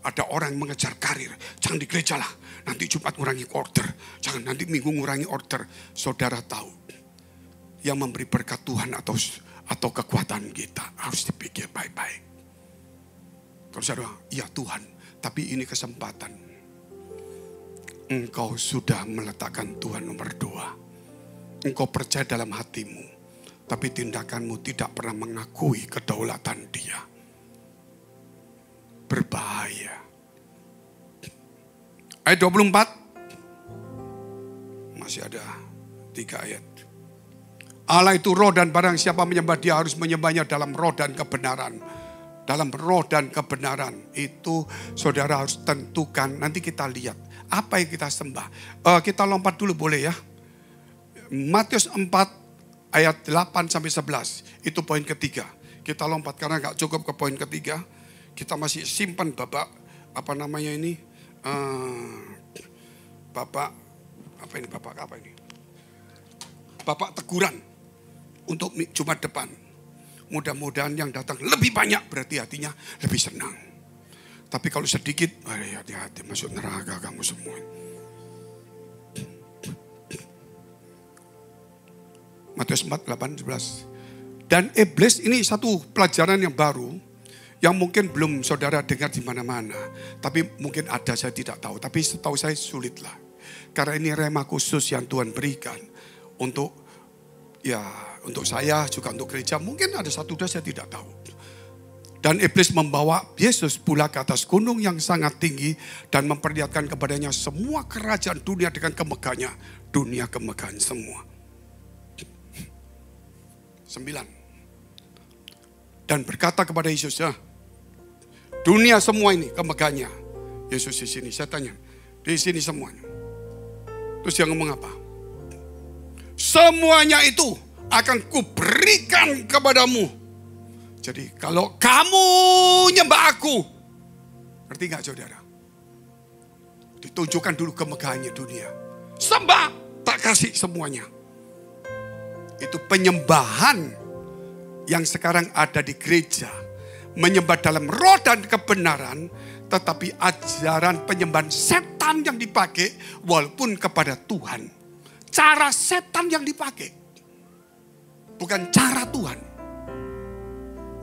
Ada orang mengejar karir. Jangan di gereja lah. Nanti Jumat ngurangi order. Jangan nanti Minggu ngurangi order. Saudara tahu. Yang memberi berkat Tuhan atau kekuatan kita. Harus dipikir baik-baik. Kalau saudara, iya Tuhan, tapi ini kesempatan. Engkau sudah meletakkan Tuhan nomor 2. Engkau percaya dalam hatimu, tapi tindakanmu tidak pernah mengakui kedaulatan Dia. Berbahaya. Ayat 24. Masih ada 3 ayat. Allah itu roh dan barang siapa menyembah Dia harus menyembahnya dalam roh dan kebenaran. Dalam roh dan kebenaran itu saudara harus tentukan. Nanti kita lihat apa yang kita sembah. Kita lompat dulu boleh ya. Matius 4 ayat 8-11. Itu poin ketiga. Kita lompat karena gak cukup ke poin ketiga. Kita masih simpan Bapak. Apa namanya ini? Bapak. Apa ini Bapak? Apa ini? Bapak teguran. Untuk Jumat depan. Mudah-mudahan yang datang lebih banyak, berarti hatinya lebih senang. Tapi kalau sedikit, hati-hati masuk neraka kamu semua. Matius 4:8-11. Dan iblis, ini satu pelajaran yang baru, yang mungkin belum saudara dengar di mana-mana. Tapi mungkin ada, saya tidak tahu. Tapi setahu saya sulitlah. Karena ini rema khusus yang Tuhan berikan untuk untuk saya, juga untuk gereja. Mungkin ada satu dua, saya tidak tahu. Dan iblis membawa Yesus pula ke atas gunung yang sangat tinggi. Dan memperlihatkan kepadanya semua kerajaan dunia dengan kemegahannya. Dunia kemegahan semua. 9. Dan berkata kepada Yesus, dunia semua ini kemegahannya. Yesus di sini, saya tanya. Di sini semuanya. Terus dia ngomong apa? Semuanya itu akan kuberikan kepadamu. Jadi kalau kamu nyembah aku, ngerti gak saudara? Ditunjukkan dulu kemegahannya dunia. Sembah, tak kasih semuanya. Itu penyembahan yang sekarang ada di gereja. Menyembah dalam roh dan kebenaran, tetapi ajaran penyembahan setan yang dipakai walaupun kepada Tuhan. Cara setan yang dipakai. Bukan cara Tuhan.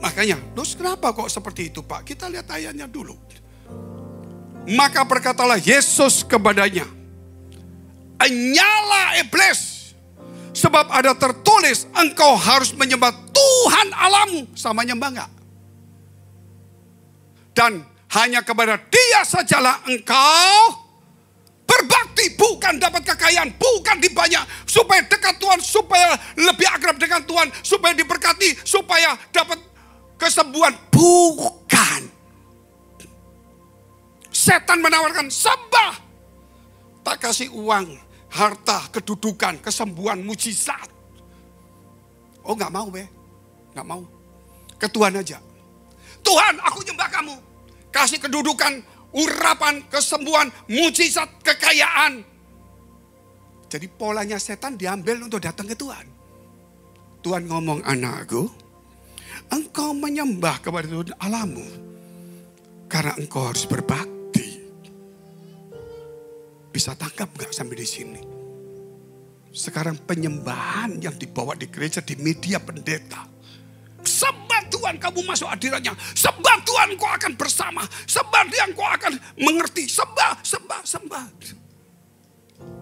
Makanya, terus kenapa kok seperti itu Pak? Kita lihat ayatnya dulu. Maka berkatalah Yesus kepadanya, "Nyala iblis, sebab ada tertulis engkau harus menyembah Tuhan Allahmu." Sama nyembah enggak? Dan hanya kepada Dia sajalah engkau berbakti, bukan dapat kekayaan, bukan dibanyak, supaya dekat Tuhan, supaya lebih akrab dengan Tuhan, supaya diberkati, supaya dapat kesembuhan. Bukan. Setan menawarkan sembah, tak kasih uang, harta, kedudukan, kesembuhan, mujizat. Oh gak mau gak mau. Ke Tuhan aja. Tuhan, aku nyembah kamu. Kasih kedudukan, urapan, kesembuhan, mujizat, kekayaan. Jadi polanya setan diambil untuk datang ke Tuhan. Tuhan ngomong, anakku, engkau menyembah kepada Tuhan Allahmu karena engkau harus berbakti. Bisa tangkap gak sampai di sini? Sekarang penyembahan yang dibawa di gereja, di media pendeta. Sembah Tuhan, kamu masuk hadiratnya. Sembah Tuhan, kau akan bersama. Sembah Dia, kau akan mengerti. Sembah.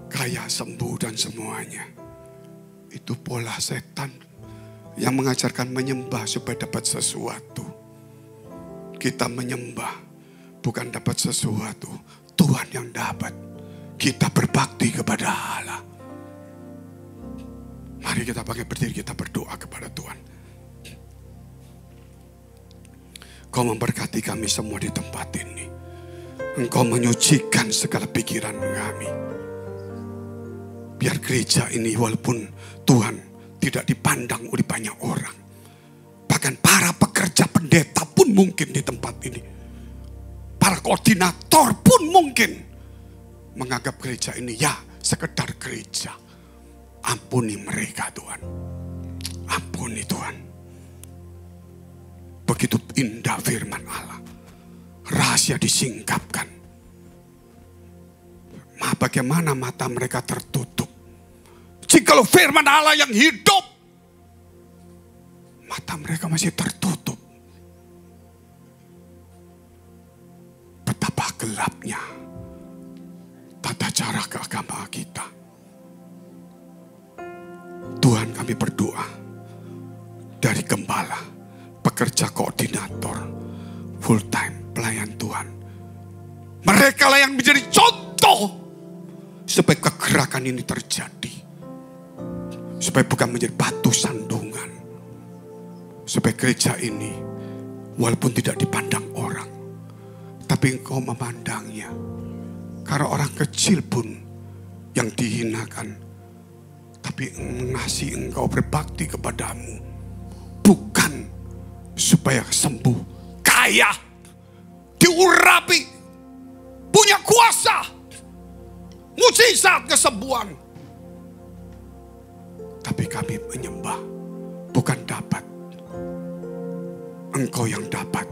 Kaya, sembuh dan semuanya. Itu pola setan yang mengajarkan menyembah supaya dapat sesuatu. Kita menyembah bukan dapat sesuatu, Tuhan yang dapat. Kita berbakti kepada Allah. Mari kita pakai berdiri, kita berdoa kepada Tuhan. Kau memberkati kami semua di tempat ini. Engkau menyucikan segala pikiran kami. Biar gereja ini walaupun Tuhan tidak dipandang oleh banyak orang. Bahkan para pekerja pendeta pun mungkin di tempat ini. Para koordinator pun mungkin menganggap gereja ini ya sekedar gereja. Ampuni mereka Tuhan. Ampuni Tuhan. Begitu indah firman Allah. Rahasia disingkapkan. Bagaimana mata mereka tertutup. Jikalau firman Allah yang hidup, mata mereka masih tertutup. Betapa gelapnya tata cara keagamaan kita. Tuhan, kami berdoa dari gembala, pekerja koordinator, full time pelayan Tuhan. Mereka lah yang menjadi contoh supaya kegerakan ini terjadi. Supaya bukan menjadi batu sandungan. Supaya gereja ini walaupun tidak dipandang orang, tapi engkau memandangnya. Karena orang kecil pun yang dihinakan, tapi mengasihi engkau, berbakti kepadamu. Bukan supaya sembuh, kaya, diurapi, punya kuasa, mujizat kesembuhan. Tapi kami menyembah bukan dapat. Engkau yang dapat.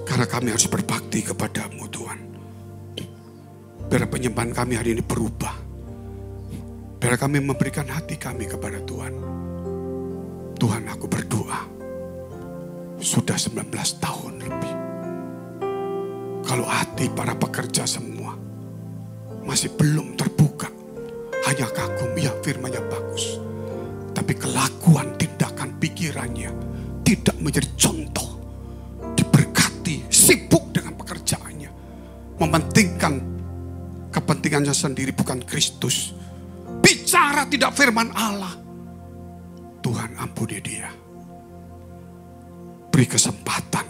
Karena kami harus berbakti kepadamu Tuhan. Biar penyembahan kami hari ini berubah. Biar kami memberikan hati kami kepada Tuhan. Tuhan, aku berdoa. Sudah 19 tahun lebih. Kalau hati para pekerja semua masih belum terbuka. Hanya kagum, ya firmannya bagus. Tapi kelakuan, tindakan, pikirannya tidak menjadi contoh. Diberkati, sibuk dengan pekerjaannya. Mementingkan kepentingannya sendiri, bukan Kristus. Bicara tidak firman Allah. Tuhan, ampuni dia. Beri kesempatan.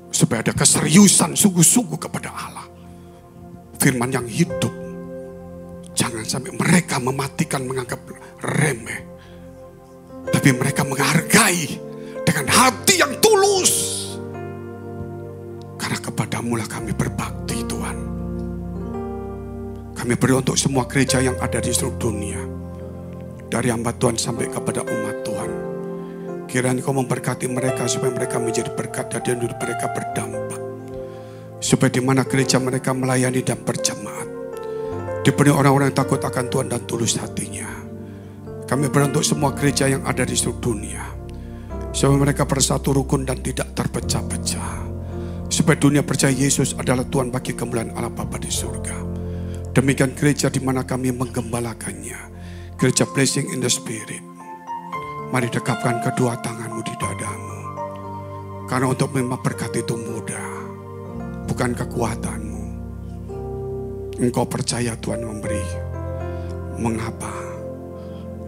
Supaya ada keseriusan sungguh-sungguh kepada Allah. Firman yang hidup. Jangan sampai mereka mematikan, menganggap remeh. Tapi mereka menghargai dengan hati yang tulus. Karena kepadamu-lah kami berbakti Tuhan. Kami berdoa untuk semua gereja yang ada di seluruh dunia. Dari hamba Tuhan sampai kepada umat Tuhan. Kiranya Kau memberkati mereka supaya mereka menjadi berkat dan hidup mereka berdampak. Supaya di mana gereja mereka melayani dan berjemaat. Dipenuhi orang-orang yang takut akan Tuhan dan tulus hatinya. Kami berdoa untuk semua gereja yang ada di seluruh dunia. Supaya mereka bersatu rukun dan tidak terpecah-pecah. Supaya dunia percaya Yesus adalah Tuhan bagi kemuliaan Allah Bapa di surga. Demikian gereja di mana kami menggembalakannya. Gereja Blessing in the Spirit. Mari dekapkan kedua tanganmu di dadamu. Karena untuk memang berkat itu mudah. Bukan kekuatanmu. Engkau percaya Tuhan memberi. Mengapa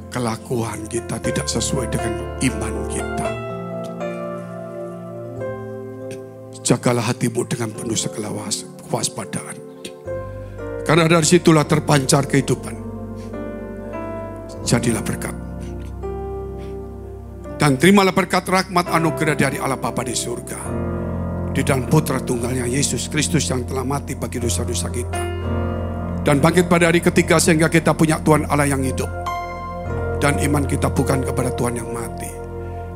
kelakuan kita tidak sesuai dengan iman kita? Jagalah hatimu dengan penuh segala kewaspadaan. Karena dari situlah terpancar kehidupan. Jadilah berkat. Dan terimalah berkat rahmat anugerah dari Allah Bapa di surga. Di dalam putra tunggalnya Yesus Kristus yang telah mati bagi dosa-dosa kita. Dan bangkit pada hari ketiga sehingga kita punya Tuhan Allah yang hidup. Dan iman kita bukan kepada Tuhan yang mati.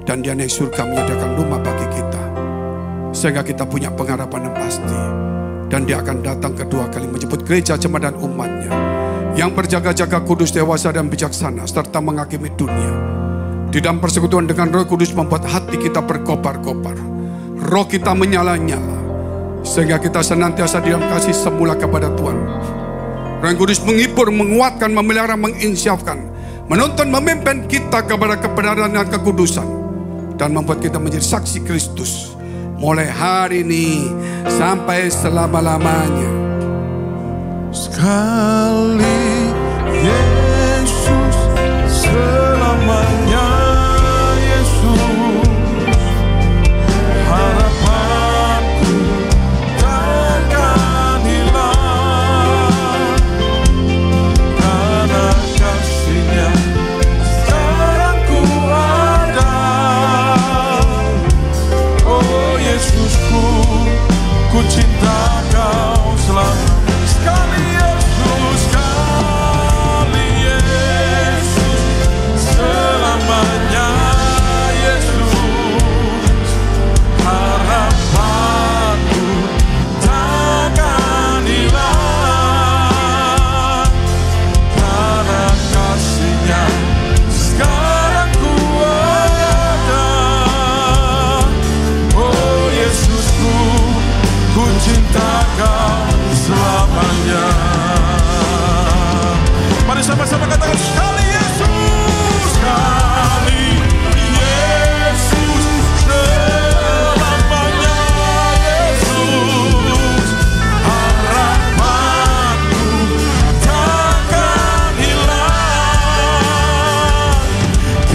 Dan Dia naik surga menyediakan rumah bagi kita. Sehingga kita punya pengharapan yang pasti. Dan Dia akan datang kedua kali menjemput gereja jemaat dan umatnya. Yang berjaga-jaga kudus, dewasa dan bijaksana. Serta menghakimi dunia. Di dalam persekutuan dengan Roh Kudus membuat hati kita berkobar-kobar. Roh kita menyala-nyala. Sehingga kita senantiasa dalam kasih semula kepada Tuhan. Roh Kudus menghibur, menguatkan, memelihara, menginsyafkan, menuntun, memimpin kita kepada kebenaran dan kekudusan. dan membuat kita menjadi saksi Kristus mulai hari ini sampai selama-lamanya. Sekali Yesus, selamanya Yesus, harapanku takkan hilang, karena kasih-Nya sekarang ku ada. Oh Yesusku, ku cinta Kau selalu. Sekali Yesus, sekali Yesus, selamanya Yesus, harapanku takkan hilang, karena kasih-Nya sekarang ku ada. Oh Yesusku, ku cinta Kau selamanya. Mari sama-sama katakan sekali Yesus, sekali Yesus, selamanya Yesus, harapanku takkan hilang,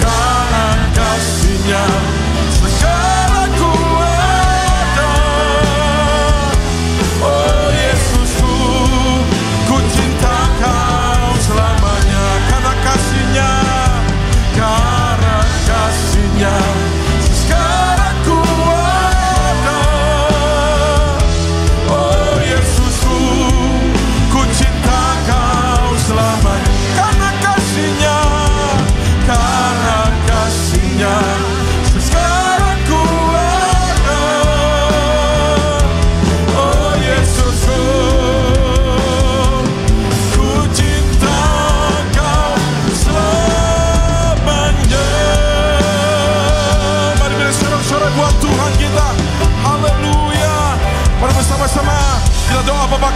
karena kasih-Nya sekarang ku ada. Oh Yesusku, ku cinta Kau selamanya, karena kasih-Nya, karena kasih-Nya sekarang ku ada. Oh Yesusku, ku cinta Kau selamanya, karena kasih-Nya, karena kasih-Nya sekarang ku ada. Oh Yesusku, ku cinta Kau selamanya. Mari beri sorak-sorai buat Tuhan kita. Haleluya. Mari bersama-sama kita doa. Bapa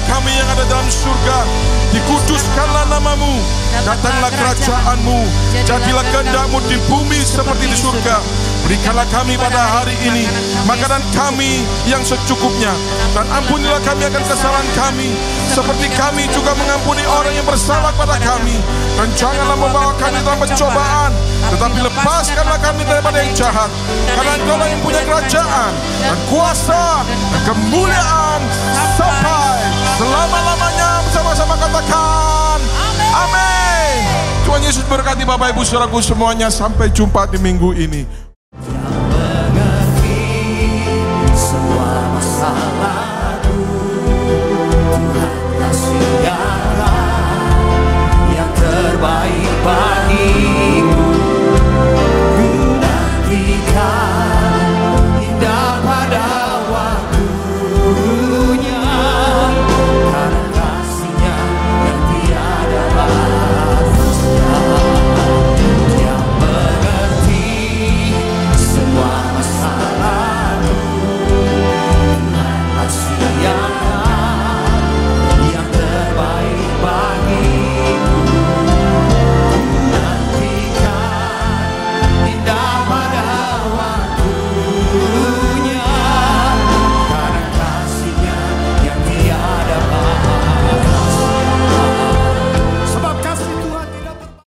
kami yang ada dalam surga, dikuduskanlah nama-Mu, datanglah kerajaan-Mu, jadilah kehendak-Mu di bumi seperti di surga. Berikanlah kami pada hari ini makanan kami yang secukupnya, dan ampunilah kami akan kesalahan kami, seperti kami juga mengampuni orang yang bersalah pada kami. Dan janganlah membawa kami dalam pencobaan, tetapi lepaskanlah kami daripada yang jahat. Karena Engkau-lah yang punya kerajaan dan kuasa dan kemuliaan sampai selama-lamanya. Bersama-sama katakan amin. Tuhan Yesus berkati Bapak Ibu Saudaraku semuanya. Sampai jumpa di minggu ini.